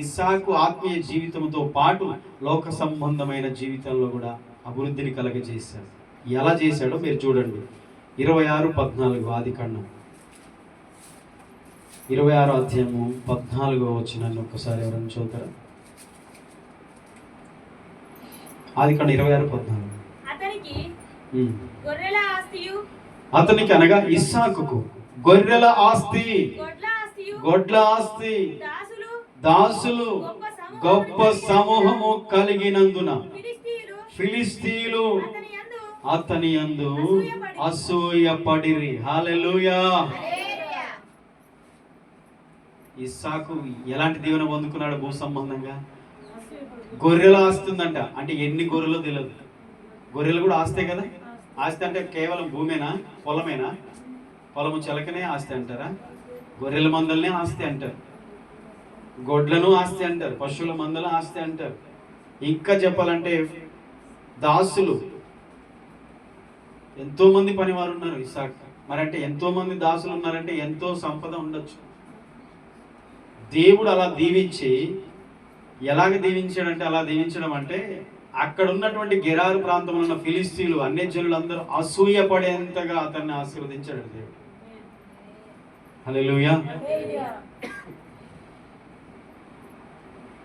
ఇస్సాకు ఆత్మీయ జీవితంతో పాటు లోక సంబంధమైన జీవితంలో కూడా అభివృద్ధిని కలగజేశాడు. ఎలా చేశాడో మీరు చూడండి. 26:14 ఆదికాండం 26 అధ్యాయము 14 వచనాన్ని ఒక్కసారి ఎవరైనా చూద్దారా? ఆదికాండం 26:14. అతనికి అనగా ఇస్సాకుకు గొర్రెల ఆస్తి, గొడ్ల ఆస్తి, దాసులు గొప్ప సమూహము కలిగినందున ఫిలిస్తీయులు అతని యందు అసూయపడిరి. హల్లెలూయా. ఇస్సాకు ఎలాంటి దీవెన పొందుకున్నాడు? భూ సంబంధంగా గొర్రెల ఆస్తి ఉందంట. అంటే ఎన్ని గొర్రెలో తెలియదు. గొర్రెలు కూడా ఆస్తే కదా. ఆస్తి అంటే కేవలం భూమేనా, పొలమేనా? పొలము చెలకనే ఆస్తి అంటారా? గొర్రెల మందలనే ఆస్తి అంటారు, గొడ్లను ఆస్తి అంటారు, పశువుల మందల ఆస్తి అంటారు. ఇంకా చెప్పాలంటే దాసులు, ఎంతో మంది పనివారు ఉన్నారు ఇస్సాకు. మరి అంటే ఎంతో మంది దాసులు ఉన్నారంటే ఎంతో సంపద ఉండొచ్చు. దేవుడు అలా దీవించి, ఎలాగ దీవించాడంటే, అలా దీవించడం అంటే అక్కడ ఉన్నటువంటి గెరారు ప్రాంతంలో ఉన్న ఫిలిస్తీయులు, అన్యజనులందరూ అసూయపడేంతగా అతన్ని ఆశీర్వదించాడు దేవుడు. హల్లెలూయా.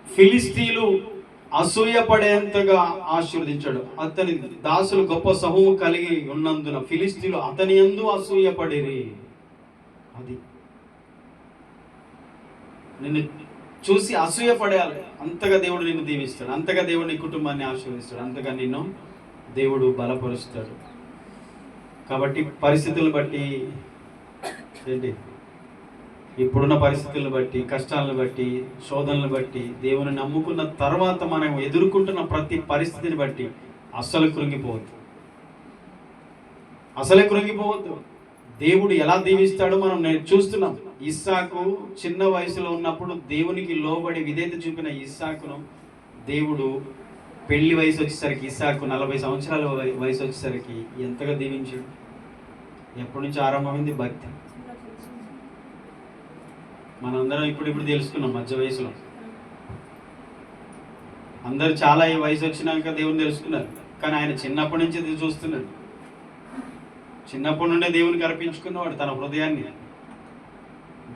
ఫిలిస్తీయులు అసూయపడేంతగా ఆశీర్వదించాడు. అతని దాసులు గొప్ప సమూహం కలిగి ఉన్నందున ఫిలిస్తీయులు అతని యందు అసూయపడిరి. అది నిన్ను చూసి అసూయపడేయాలి. అంతగా దేవుడు నిన్ను దీవిస్తాడు, అంతగా దేవుడు నీ కుటుంబాన్ని ఆశీర్వదిస్తాడు, అంతగా నిన్ను దేవుడు బలపరుస్తాడు. కాబట్టి పరిస్థితులను బట్టి ఏంటి, ఇప్పుడున్న పరిస్థితులను బట్టి, కష్టాలను బట్టి, శోధనలను బట్టి, దేవుని నమ్ముకున్న తర్వాత మనం ఎదుర్కొంటున్న ప్రతి పరిస్థితిని బట్టి అస్సలు కృంగిపోవద్దు, అసలే కృంగిపోవద్దు. దేవుడు ఎలా దీవిస్తాడో మనం చూస్తున్నాం. ఇస్సాకు చిన్న వయసులో ఉన్నప్పుడు దేవునికి లోబడి విధేయత చూపిన ఇస్సాకును దేవుడు పెళ్లి వయసు వచ్చేసరికి, ఇస్సాకు 40 సంవత్సరాల వయసు వచ్చేసరికి ఎంతగా దీవించాడు. ఎప్పటి నుంచి ఆరంభమైంది భక్తి. మనందరం ఇప్పుడు తెలుసుకున్నాం మధ్య వయసులో. అందరు చాలా ఈ వయసు వచ్చినాక దేవుని తెలుసుకున్నారు, కానీ ఆయన చిన్నప్పటి నుంచి ఇది చూస్తున్నాడు. చిన్నప్పటి నుండే దేవునికి అర్పించుకున్నవాడు తన హృదయాన్ని.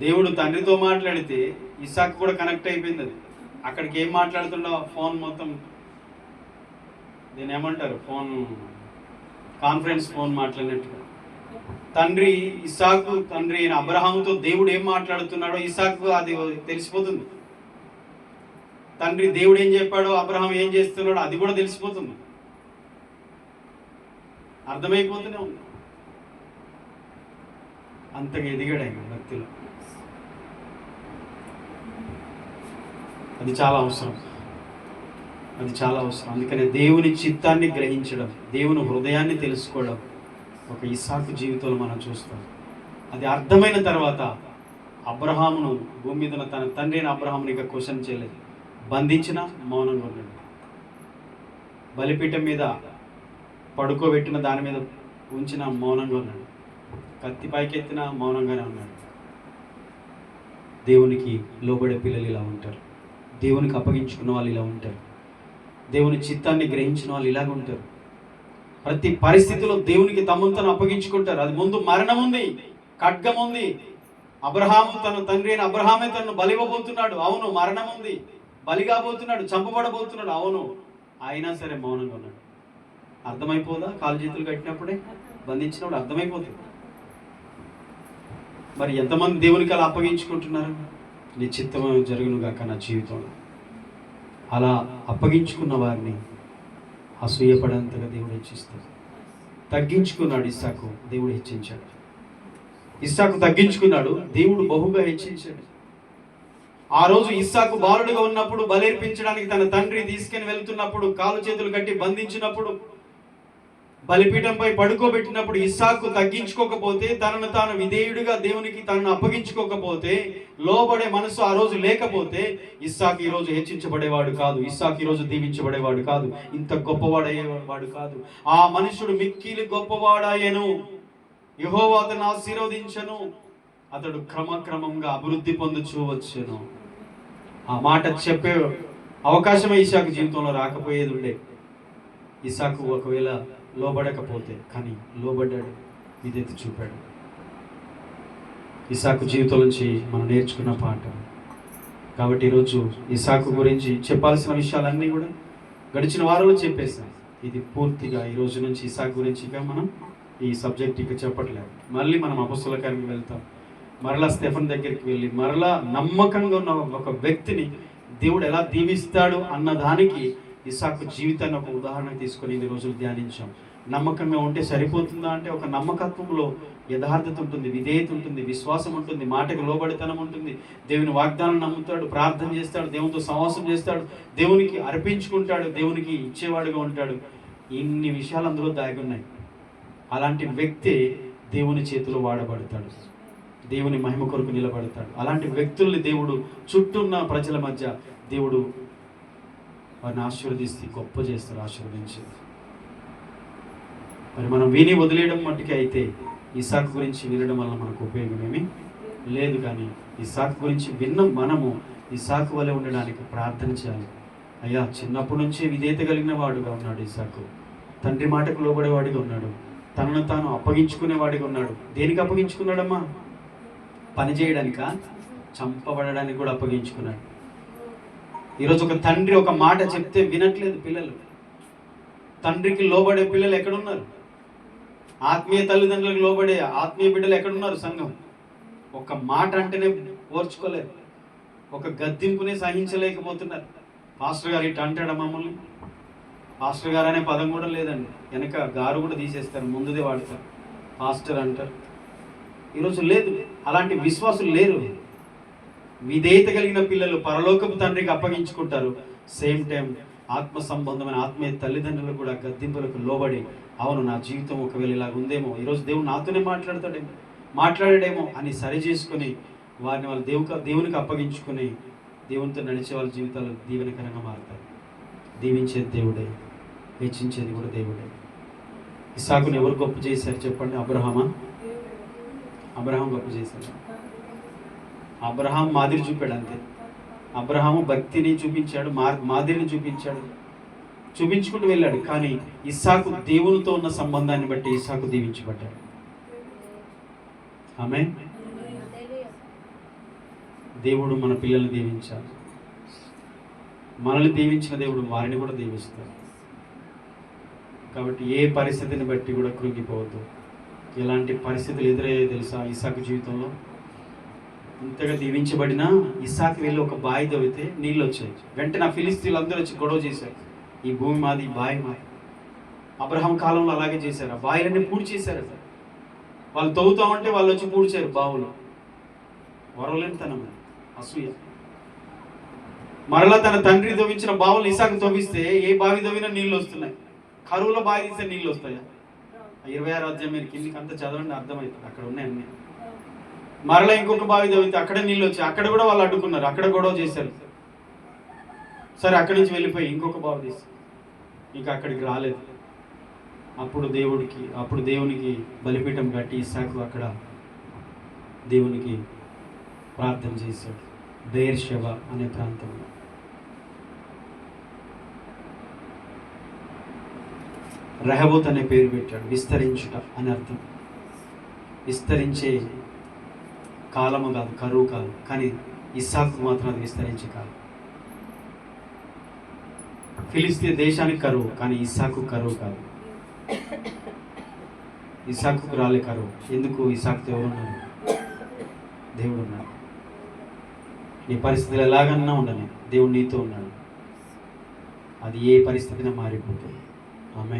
దేవుడు తండ్రితో మాట్లాడితే ఇస్సాకు కూడా కనెక్ట్ అయిపోయింది. అది అక్కడికి ఏం మాట్లాడుతుండో ఫోన్ మొత్తం, దీని ఏమంటారు, ఫోన్ కాన్ఫరెన్స్ ఫోన్ మాట్లాడినట్టుగా తండ్రి ఇస్సాకు తండ్రి అయిన అబ్రహాముతో దేవుడు ఏం మాట్లాడుతున్నాడో ఇస్సాకు అది తెలిసిపోతుంది. తండ్రి దేవుడు ఏం చెప్పాడో అబ్రహాం ఏం చేస్తున్నాడో అది కూడా తెలిసిపోతుంది, అర్థమైపోతూనే ఉంది. అంతగా ఎదిగాడు ఆయన భక్తిలో. అది చాలా అవసరం, అది చాలా అవసరం. అందుకనే దేవుని చిత్తాన్ని గ్రహించడం, దేవుని హృదయాన్ని తెలుసుకోవడం ఒక ఇస్సాకు జీవితంలో మనం చూస్తాం. అది అర్థమైన తర్వాత అబ్రహామును భూమి మీద తన తండ్రి అయిన అబ్రహాముని ఇక క్వశ్చన్ చేయలేదు. బంధించిన మౌనంగా ఉన్నాడు. బలిపీఠం మీద పడుకోబెట్టిన దాని మీద ఉంచిన మౌనంగా ఉన్నాడు. కత్తి పైకెత్తిన మౌనంగానే ఉన్నాడు. దేవునికి లోబడే పిల్లలు ఇలా ఉంటారు. దేవునికి అప్పగించుకున్న వాళ్ళు ఇలా ఉంటారు. దేవుని చిత్తాన్ని గ్రహించిన వాళ్ళు ఇలాగ ఉంటారు. ప్రతి పరిస్థితిలో దేవునికి తమను తను అప్పగించుకుంటారు. అది ముందు మరణం ఉంది, ఖడ్గం ఉంది. అబ్రహాము తన తండ్రి అయిన అబ్రహామే తనను బలివ్వబోతున్నాడు. అవును, మరణం ఉంది, బలిగాబోతున్నాడు, చంపబడబోతున్నాడు. అవును, అయినా సరే మౌనంగా ఉన్నాడు. అర్థమైపోదా? కాలు చేతులు కట్టినప్పుడే బంధించినప్పుడు అర్థమైపోతుంది. మరి ఎంతమంది దేవునికి అలా అప్పగించుకుంటున్నారు? నీ చిత్తము జరుగును గాక నా జీవితంలో. అలా అప్పగించుకున్న వారిని అసూయపడంతగా దేవుడు హెచ్చిస్తాడు. తగ్గించుకున్నాడు ఇస్సాకు, దేవుడు హెచ్చించాడు. ఇస్సాకు తగ్గించుకున్నాడు, దేవుడు బహుగా హెచ్చించాడు. ఆ రోజు ఇస్సాకు బాలుడుగా ఉన్నప్పుడు బలిర్పించడానికి తన తండ్రి తీసుకుని వెళ్తున్నప్పుడు, కాలు చేతులు కట్టి బంధించినప్పుడు, బలిపీఠంపై పడుకోబెట్టినప్పుడు ఇస్సాకు తగ్గించుకోకపోతే, తనను తాను విధేయుడిగా దేవునికి తనను అప్పగించుకోకపోతే, లోబడే మనసు ఆ రోజు లేకపోతే ఇస్సాకు ఈ రోజు హెచ్చించబడేవాడు కాదు. ఇస్సాకు ఈ రోజు దీవించబడేవాడు కాదు. ఇంత గొప్పవాడయ్యేవాడు కాదు. ఆ మనుషుడు మిక్కిలి గొప్పవాడాయను, యెహోవా అతను ఆశీర్వదించను, అతడు క్రమక్రమంగా అభివృద్ధి పొందుచూ వచ్చెను. ఆ మాట చెప్పే అవకాశం ఇస్సాకు జీవితంలో రాకపోయేది ఉండే. ఇస్సాకు ఒకవేళ లోబడకపోతే, కానీ లోబడ్డాడు, విధేయత చూపాడు. ఇస్సాకు జీవితం నుంచి మనం నేర్చుకున్న పాఠ. కాబట్టి ఈరోజు ఇస్సాకు గురించి చెప్పాల్సిన విషయాలన్నీ కూడా గడిచిన వారంలో చెప్పేసాం. ఇది పూర్తిగా ఈ రోజు నుంచి ఇస్సాకు గురించి ఇక మనం ఈ సబ్జెక్ట్ ఇక చెప్పట్లేదు. మళ్ళీ మనం అపొస్తలుల కార్యానికి వెళ్తాం. మరలా స్టెఫెన్ దగ్గరికి వెళ్ళి మరలా నమ్మకంగా ఉన్న ఒక వ్యక్తిని దేవుడు ఎలా దీవిస్తాడు అన్న దానికి ఇస్సాకు జీవితాన్ని ఒక ఉదాహరణ తీసుకొని ఈ రోజులు ధ్యానించాం. నమ్మకంగా ఉంటే సరిపోతుందా అంటే, ఒక నమ్మకత్వంలో యథార్థత ఉంటుంది, విధేయత ఉంటుంది, విశ్వాసం ఉంటుంది, మాటకు లోబడితనం ఉంటుంది, దేవుని వాగ్దానం నమ్ముతాడు, ప్రార్థన చేస్తాడు, దేవునితో సహవాసం చేస్తాడు, దేవునికి అర్పించుకుంటాడు, దేవునికి ఇచ్చేవాడుగా ఉంటాడు. ఇన్ని విషయాలు అందులో దాగి ఉన్నాయి. అలాంటి వ్యక్తి దేవుని చేతిలో వాడబడతాడు, దేవుని మహిమ కొరకు నిలబడతాడు. అలాంటి వ్యక్తుల్ని దేవుడు చుట్టూ ఉన్న ప్రజల మధ్య దేవుడు వారిని ఆశీర్వదిస్తే గొప్ప చేస్తాడు, ఆశీర్వదించి. మరి మనం విని వదిలేయడం మట్టుకే అయితే ఇస్సాకు గురించి వినడం వల్ల మనకు ఉపయోగం ఏమీ లేదు. కానీ ఇస్సాకు గురించి విన్న మనము ఇస్సాకు వలె ఉండడానికి ప్రార్థన చేయాలి. అయ్యా, చిన్నప్పటి నుంచే విధేయత కలిగిన వాడుగా ఉన్నాడు ఇస్సాకు, తండ్రి మాటకు లోబడేవాడిగా ఉన్నాడు, తనను తాను అప్పగించుకునేవాడిగా ఉన్నాడు. దేనికి అప్పగించుకున్నాడమ్మా? పని చేయడానిక? చంపబడడానికి కూడా అప్పగించుకున్నాడు. ఈరోజు ఒక తండ్రి ఒక మాట చెప్తే వినట్లేదు పిల్లలు. తండ్రికి లోబడే పిల్లలు ఎక్కడున్నారు? ఆత్మీయ తల్లిదండ్రులకు లోబడే ఆత్మీయ బిడ్డలు ఎక్కడున్నారు? సంఘం. ఒక మాట అంటేనే ఓర్చుకోలేరు, ఒక గద్దింపునే సహించలేకపోతున్నారు. పాస్టర్ గారు ఇటు అంటాడా మమ్మల్ని? పాస్టర్ గారు అనే పదం కూడా లేదండి, వెనక గారు కూడా తీసేస్తారు, ముందుదే వాడతారు, పాస్టర్ అంటారు. ఈరోజు లేదు, అలాంటి విశ్వాసులు లేరు. విధేయత కలిగిన పిల్లలు పరలోకపు తండ్రికి అప్పగించుకుంటారు. సేమ్ టైం ఆత్మ సంబంధమైన ఆత్మీయ తల్లిదండ్రులు కూడా గద్దింపులకు లోబడి, అవును నా జీవితం ఒకవేళ ఇలాగ ఉందేమో, ఈరోజు దేవుడు నాతోనే మాట్లాడాడేమో అని సరి చేసుకొని వారిని వాళ్ళు దేవునికి అప్పగించుకొని దేవునితో నడిచే వాళ్ళ జీవితాలు దీవెనకరంగా మారుతాయి. దీవించేది దేవుడే, హెచ్చించేది కూడా దేవుడే. ఇస్సాకుని ఎవరు గొప్ప చేశారు చెప్పండి? అబ్రహామా? అబ్రహాం గొప్ప చేశాడు. అబ్రహాం మాదిరి చూపాడు అంతే. అబ్రహాము భక్తిని చూపించాడు, మాదిరిని చూపించాడు, చూపించుకుంటూ వెళ్ళాడు. కానీ ఇస్సాకు దేవునితో ఉన్న సంబంధాన్ని బట్టి ఇస్సాకు దీవించబడ్డాడు. ఆమేన్. దేవుడు మన పిల్లల్ని దీవించాలి. మనల్ని దీవించిన దేవుడు వారిని కూడా దీవిస్తాడు. కాబట్టి ఏ పరిస్థితిని బట్టి కూడా కృంగిపోవద్దు. ఎలాంటి పరిస్థితులు ఎదురయ్యాయో తెలుసా? ఇస్సాకు జీవితంలో ఇంతగా దీవించబడిన ఇస్సాకు వెళ్ళి ఒక బావి తవ్వితే నీళ్ళు వచ్చాయి. వెంటనే ఆ ఫిలిస్తీన్లు అందరూ వచ్చి గొడవ చేశారు, ఈ భూమి మాది, ఈ బావి మాది. అబ్రహాం కాలంలో అలాగే చేశారు. ఆ బావిలన్నీ పూడ్చి చేశారు. వాళ్ళు తవ్వుతామంటే వాళ్ళు వచ్చి పూడ్చారు బావులు. వరలేనితనం, అసూయ. మరలా తన తండ్రి తవ్వించిన బావులు ఇస్సాకు తవ్విస్తే ఏ బావి తవ్వినా నీళ్ళు వస్తున్నాయి. కరువులో బావి తీస్తే నీళ్ళు వస్తాయా? 26 అధ్యాయం మీరు కిందికి అంతా చదవండి, అర్థమవుతుంది. అక్కడ ఉన్నాయి అన్నీ. మరలా ఇంకొక బావి తవ్వితే అక్కడ నీళ్ళు వచ్చాయి. అక్కడ కూడా వాళ్ళు అడ్డుకున్నారు, అక్కడ గొడవ చేశారు. సరే అక్కడి నుంచి వెళ్ళిపోయి ఇంకొక బావి తీసి ఇంకా అక్కడికి రాలేదు. అప్పుడు దేవునికి బలిపీఠం కట్టి ఇస్సాకు అక్కడ దేవునికి ప్రార్థన చేశాడు, బెయేర్షెబా అనే ప్రాంతంలో. రెహబోత్ అనే పేరు పెట్టాడు. విస్తరించుట అని అర్థం. విస్తరించే కాలము కాదు, కరువు కాదు. కానీ ఇస్సాకు మాత్రం అది విస్తరించే కాలం. ఫిలిస్తీన్ దేశానికి కరువు, కానీ ఇస్సాకు కరువు కాదు. ఇస్సాకు రాలే కరువు. ఎందుకు? ఇస్సాకు ఎవరున్నారు? దేవుడు ఉన్నాడు. నీ పరిస్థితులు ఎలాగన్నా ఉండని, దేవుడు నీతో ఉన్నాడు. అది ఏ పరిస్థితిని మారిపోతుంది. ఆమె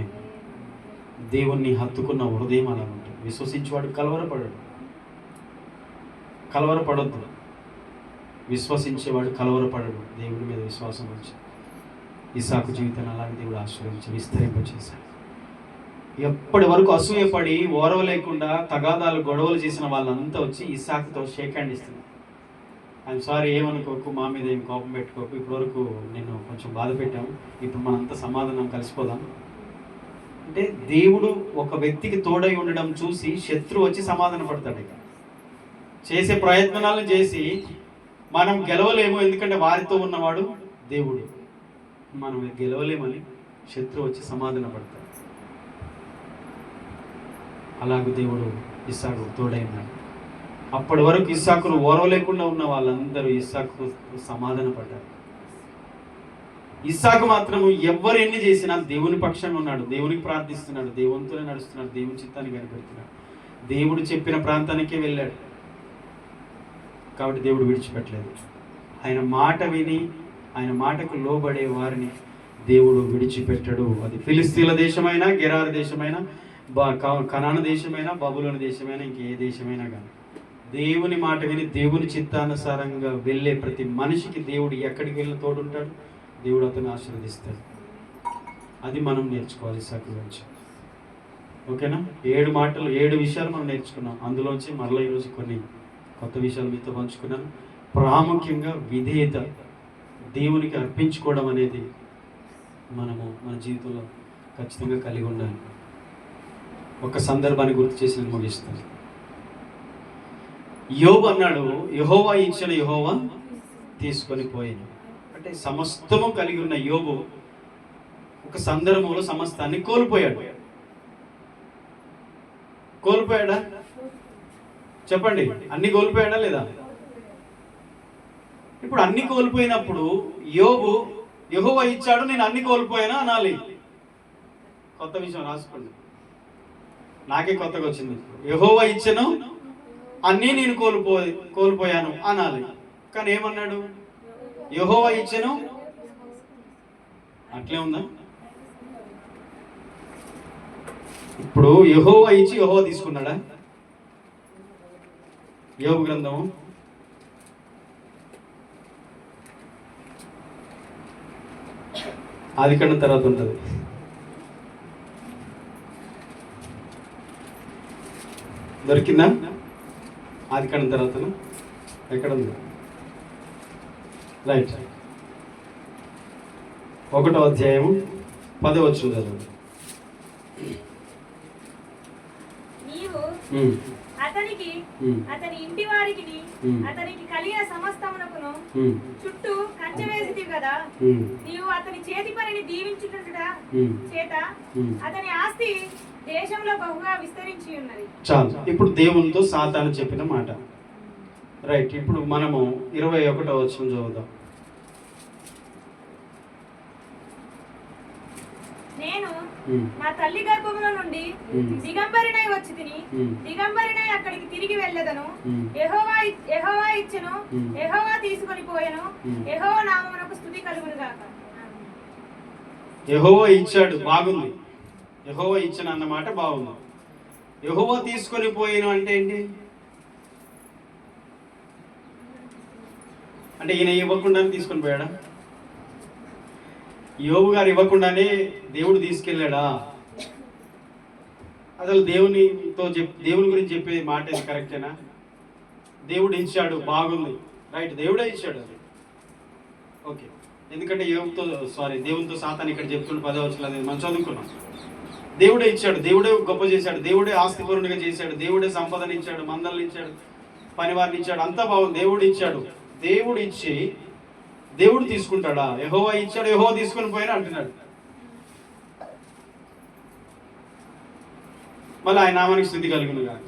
దేవుణ్ణి హత్తుకున్న హృదయం అలా ఉంటుంది. విశ్వసించేవాడు కలవరపడొద్దు. విశ్వసించేవాడు కలవరపడడు. దేవుడి మీద విశ్వాసం వచ్చి ఇస్సాకు జీవితాన్ని అలాగే దేవుడు ఆశీర్వదించి విస్తరింపచేశాడు. ఎప్పటి వరకు అసూయపడి ఓరవ లేకుండా తగాదాలు గొడవలు చేసిన వాళ్ళంతా వచ్చి ఇస్సాకుతో షేక్ హ్యాండ్ ఇస్తున్నారు. ఐఎమ్ సారీ, ఏమనుకోకు, మా మీద ఏం కోపం పెట్టుకోకు, ఇప్పటివరకు నేను కొంచెం బాధ పెట్టాము, ఇప్పుడు మనంతా సమాధానం కలిసిపోదాం అంటే దేవుడు ఒక వ్యక్తికి తోడై ఉండడం చూసి శత్రువు వచ్చి సమాధాన పడతాడు. ఇక చేసే ప్రయత్నాలను చేసి మనం గెలవలేము, ఎందుకంటే వారితో ఉన్నవాడు దేవుడు. మనం గెలవలేమని శత్రువు వచ్చి సమాధాన పడతాడు. అలాగే దేవుడు ఇస్సాకు తోడై ఉన్నాడు. అప్పటి వరకు ఇస్సాకును ఓరవలేకుండా ఉన్న వాళ్ళందరూ ఇస్సాకు సమాధాన పడ్డారు. ఇస్సాకు మాత్రం ఎవరు ఎన్ని చేసినా దేవుని పక్షంగా ఉన్నాడు, దేవునికి ప్రార్థిస్తున్నాడు, దేవునితోనే నడుస్తున్నాడు, దేవుని చిత్తాన్ని కనిపెడుతున్నాడు. దేవుడు చెప్పిన ప్రాంతానికే వెళ్ళాడు. కాబట్టి దేవుడు విడిచిపెట్టలేదు. ఆయన మాట విని ఆయన మాటకు లోబడే వారిని దేవుడు విడిచిపెట్టడు. అది ఫిలిస్తీన్ల దేశమైనా, గెరారు దేశమైనా, కనాను దేశమైనా, బబులోని దేశమైనా, ఇంకే దేశమైనా కానీ దేవుని మాట విని దేవుని చిత్తానుసారంగా వెళ్ళే ప్రతి మనిషికి దేవుడు ఎక్కడికి వెళ్ళి తోడుంటాడు, దేవుడు అతను ఆశీర్వదిస్తాడు. అది మనం నేర్చుకోవాలి ఇస్సాకు గురించి. ఓకేనా? 7 విషయాలు మనం నేర్చుకున్నాం. అందులోంచి మరలా ఈరోజు కొన్ని కొత్త విషయాలు మీతో పంచుకున్నాను. ప్రాముఖ్యంగా విధేయత, దేవునికి అర్పించుకోవడం అనేది మనము మన జీవితంలో ఖచ్చితంగా కలిగి ఉండాలి. ఒక సందర్భాన్ని గుర్తు చేసి నేను ముగిస్తాను. యోబు అన్నాడు, యెహోవా ఇచ్చిన యెహోవా తీసుకొని పోయాను. అంటే సమస్తము కలిగి ఉన్న యోబు ఒక సందర్భంలో సమస్తాన్ని కోల్పోయాడు. కోల్పోయాడా? చెప్పండి, అన్ని కోల్పోయాడా లేదా? ఇప్పుడు అన్ని కోల్పోయినప్పుడు యోబు యెహోవా ఇచ్చాడు, నేను అన్ని కోల్పోయానా అనాలి. కొత్త విషయం రాసుకోండి, నాకే కొత్తగా వచ్చింది. యెహోవా ఇచ్చను, అన్నీ నేను కోల్పోయాను అనాలి. కానీ ఏమన్నాడు? యెహోవా ఇచ్చను. అట్లే ఉందా? ఇప్పుడు యెహోవా ఇచ్చి యెహోవా తీసుకున్నాడా? యోబు గ్రంథము 11 తర్వాత ఉంటుంది. దొరికిందా? 11 తర్వాత ఎక్కడ ఉంది? రైట్, 1వ అధ్యాయము 10వ వచనం చదవండి. నీవు అతనికి అతని ఇంటి వారికి అతనికి కలిగిన సమస్తమునకును చుట్టూ కంచె వేసితివి కదా, నీవు అతని చేతి పనిని దీవించుట చేత అతని ఆస్తి దేశంలో బహుగా విస్తరించి ఉన్నది. చాలు. ఇప్పుడు దేవునితో సాతాను చెప్పిన మాట. రైట్. ఇప్పుడు మనము 21వ వచనం చదువుదాం. నేను నా తల్లి గర్భములో నుండి దిగంబరినై వచ్చి తిని దిగంబరినై అక్కడికి తిరిగి వెళ్ళదను. యెహోవా ఇచ్చెను, యెహోవా తీసుకొని పోయెను, యెహోవా నామమునకు స్తుతి కలుగును గాక. యెహోవా ఇచ్చాడు, బాగుంది. యెహోవా ఇచ్చిన అన్నమాట బాగుంది. యెహోవా తీసుకొని పోయాను అంటే ఏంటి? అంటే ఈయన ఇవ్వకుండానే తీసుకొని పోయాడా? యోబు గారు ఇవ్వకుండానే దేవుడు తీసుకెళ్ళాడా? అసలు దేవుని గురించి చెప్పే మాట ఇది కరెక్టేనా? దేవుడు ఇచ్చాడు, బాగుంది, రైట్, దేవుడే ఇచ్చాడు అది ఓకే. ఎందుకంటే దేవునితో సాతాను ఇక్కడ చెప్తున్న 10వ వచనం అది మనం చదువుకున్నాం. దేవుడే ఇచ్చాడు, దేవుడే గొప్ప చేశాడు, దేవుడే ఆస్తిపూర్ణంగా చేశాడు, దేవుడే సంపదను ఇచ్చాడు, మందలను ఇచ్చాడు, పనివారిని ఇచ్చాడు, అంతా బాగుంది. దేవుడు ఇచ్చాడు. దేవుడు ఇచ్చి దేవుడు తీసుకుంటాడా? యెహోవా ఇచ్చాడు, యెహోవా తీసుకొని పోయినా అంటున్నాడు. మళ్ళీ ఆయన నామానికి స్తుతి కలుగును గాక.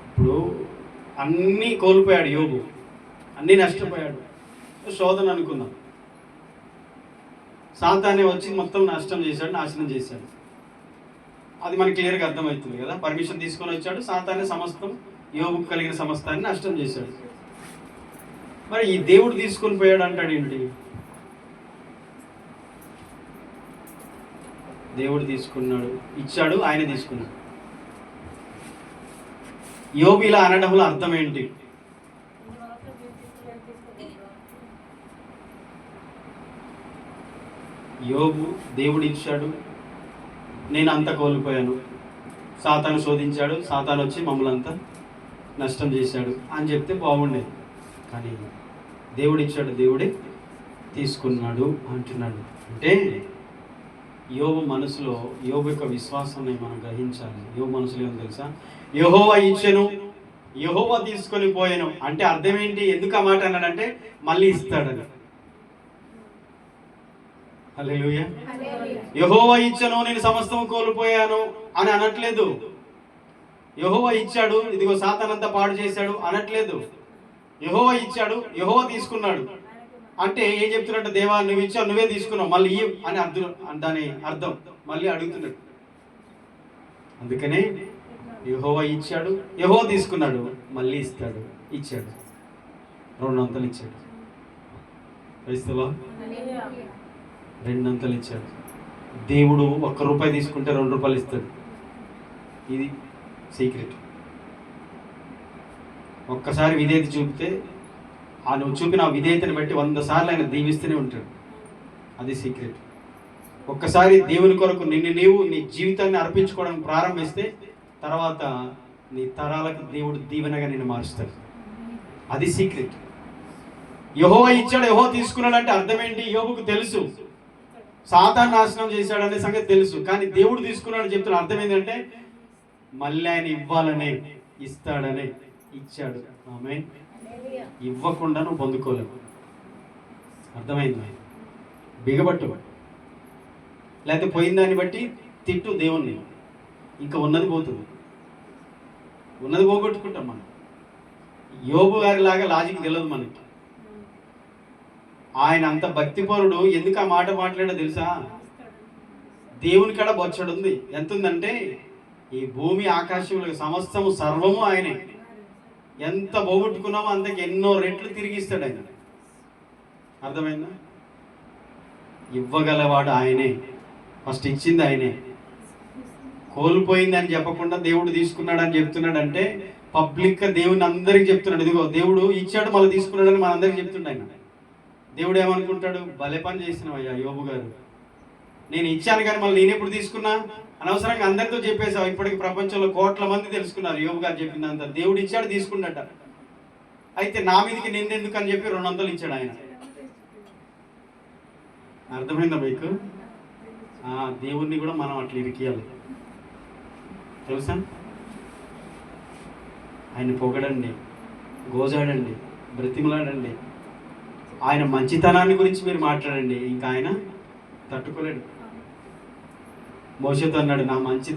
ఇప్పుడు అన్నీ కోల్పోయాడు యోబు, అన్నీ నష్టపోయాడు. శోధన అనుకుందాం. సాతానే వచ్చి మొత్తం నష్టం చేశాడు, నాశనం చేశాడు. అది మనకి క్లియర్గా అర్థమవుతుంది కదా. పర్మిషన్ తీసుకొని వచ్చాడు, సాతానే సమస్తం యోబుకు కలిగిన సమస్తాన్ని నష్టం చేశాడు. మరి ఈ దేవుడు తీసుకొని పోయాడు అంటాడు ఏంటి? దేవుడు తీసుకున్నాడు, ఇచ్చాడు, ఆయన తీసుకున్నాడు. యోబు ఇలా అనడంలో అర్థం ఏంటి? యోబు దేవుడు ఇచ్చాడు, నేను అంతా కోల్పోయాను, సాతాను శోధించాడు, సాతాను వచ్చి మమ్మల్ని అంతా నష్టం చేశాడు అని చెప్తే బాగుండేది. కానీ దేవుడు ఇచ్చాడు, దేవుడే తీసుకున్నాడు అంటున్నాడు. అంటే యోబు మనసులో, యోబు యొక్క విశ్వాసాన్ని మనం గ్రహించాలి. యోబు మనసులో ఏమో తెలుసా? యెహోవా ఇచ్చెను, యెహోవా తీసుకొని పోయాను అంటే అర్థం ఏంటి? ఎందుకు ఆ మాట అన్నాడంటే మళ్ళీ ఇస్తాడని. హల్లెలూయా. యెహోవా ఇచ్చెను, నేను సమస్తం కోల్పోయాను అని అనట్లేదు. యెహోవా ఇచ్చాడు, ఇదిగో సాతానంతా పాడు చేశాడు అనట్లేదు. యెహోవా ఇచ్చాడు, యెహోవా తీసుకున్నాడు అంటే ఏం చెప్తున్నట్టు? దేవా నువ్వు ఇచ్చావు, నువ్వే తీసుకున్నావు, మళ్ళీ ఇయ్యి అని దాని అర్థం. మళ్ళీ అడుగుతున్నాడు. అందుకనే యెహోవా ఇచ్చాడు, యెహోవా తీసుకున్నాడు, మళ్ళీ ఇస్తాడు. ఇచ్చాడు, 2 అంతలు ఇచ్చాడు. క్రైస్తవులా 2 అంతలు ఇచ్చాడు. దేవుడు 1 రూపాయి తీసుకుంటే 2 రూపాయలు ఇస్తాడు. ఇది సీక్రెట్. ఒక్కసారి విధేయత చూపితే నువ్వు చూపిన విధేయతని బట్టి 100 సార్లు ఆయన దీవిస్తూనే ఉంటాడు. అది సీక్రెట్. ఒక్కసారి దేవుని కొరకు నీవు నీ జీవితాన్ని అర్పించుకోవడానికి ప్రారంభిస్తే తర్వాత నీ తరాలకు దేవుడు దీవెనగా నిన్ను మారుస్తాడు. అది సీక్రెట్. యెహోవా ఇచ్చాడు, యెహోవా తీసుకున్నాడు అంటే అర్థం ఏంటి? యోబుకు తెలుసు సాతాను నాశనం చేశాడు అనే సంగతి తెలుసు. కానీ దేవుడు తీసుకున్నాడు చెప్తున్న అర్థం ఏంటంటే మళ్ళీ ఆయన ఇవ్వాలనే, ఇస్తాడనే ఇచ్చాడు. ఆమేన్. ఇవ్వకుండా నువ్వు పొందుకోలేవు. అర్థమైంది? బిగబట్టు, లేకపోతే పోయిన దాన్ని బట్టి తిట్టు దేవుణ్ణి, ఇంకా ఉన్నది పోతుంది. ఉన్నది పోగొట్టుకుంటాం మనం. యోబు గారి లాగా లాజిక్ తెలియదు మనకి. ఆయన అంత భక్తిపరుడు. ఎందుకు ఆ మాట మాట్లాడో తెలుసా? దేవుని కాడ బొచ్చడుంది. ఎంత ఉందంటే ఈ భూమి ఆకాశంలో సమస్తము సర్వము ఆయనే. ఎంత పోగొట్టుకున్నామో అంతకు ఎన్నో రెట్లు తిరిగిస్తాడు ఆయన. అర్థమైందా? ఇవ్వగలవాడు ఆయనే. ఫస్ట్ ఇచ్చింది ఆయనే. కోల్పోయింది అని చెప్పకుండా దేవుడు తీసుకున్నాడు అని చెప్తున్నాడు అంటే పబ్లిక్గా దేవుని అందరికి చెప్తున్నాడు. ఇదిగో దేవుడు ఇచ్చాడు, మళ్ళీ తీసుకున్నాడు అని మనందరికి చెప్తుండే ఆయన. దేవుడు ఏమనుకుంటాడు? భలే పని చేసినావయ్యా యోబు గారు, నేను ఇచ్చాను కానీ మళ్ళీ నేను ఎప్పుడు తీసుకున్నా? అనవసరంగా అందరితో చెప్పేసావు. ఇప్పటికి ప్రపంచంలో కోట్ల మంది తెలుసుకున్నారు యోబు గారు చెప్పిందంతా. దేవుడు ఇచ్చాడు, తీసుకున్నట్ట. అయితే నా మీదకి నిన్నెందుకు అని చెప్పి 200 ఇచ్చాడు ఆయన. అర్థమైందా మీకు? దేవుణ్ణి కూడా మనం అట్లా ఇరికియాలి. తెలుసా? ఆయన పొగడండి, గోజాడండి, బ్రతిమలాడండి, ఆయన మంచితనాన్ని గురించి మీరు మాట్లాడండి, ఇంకా ఆయన తట్టుకోలేడు. మోషేతో అన్నాడు, నా మంచితనం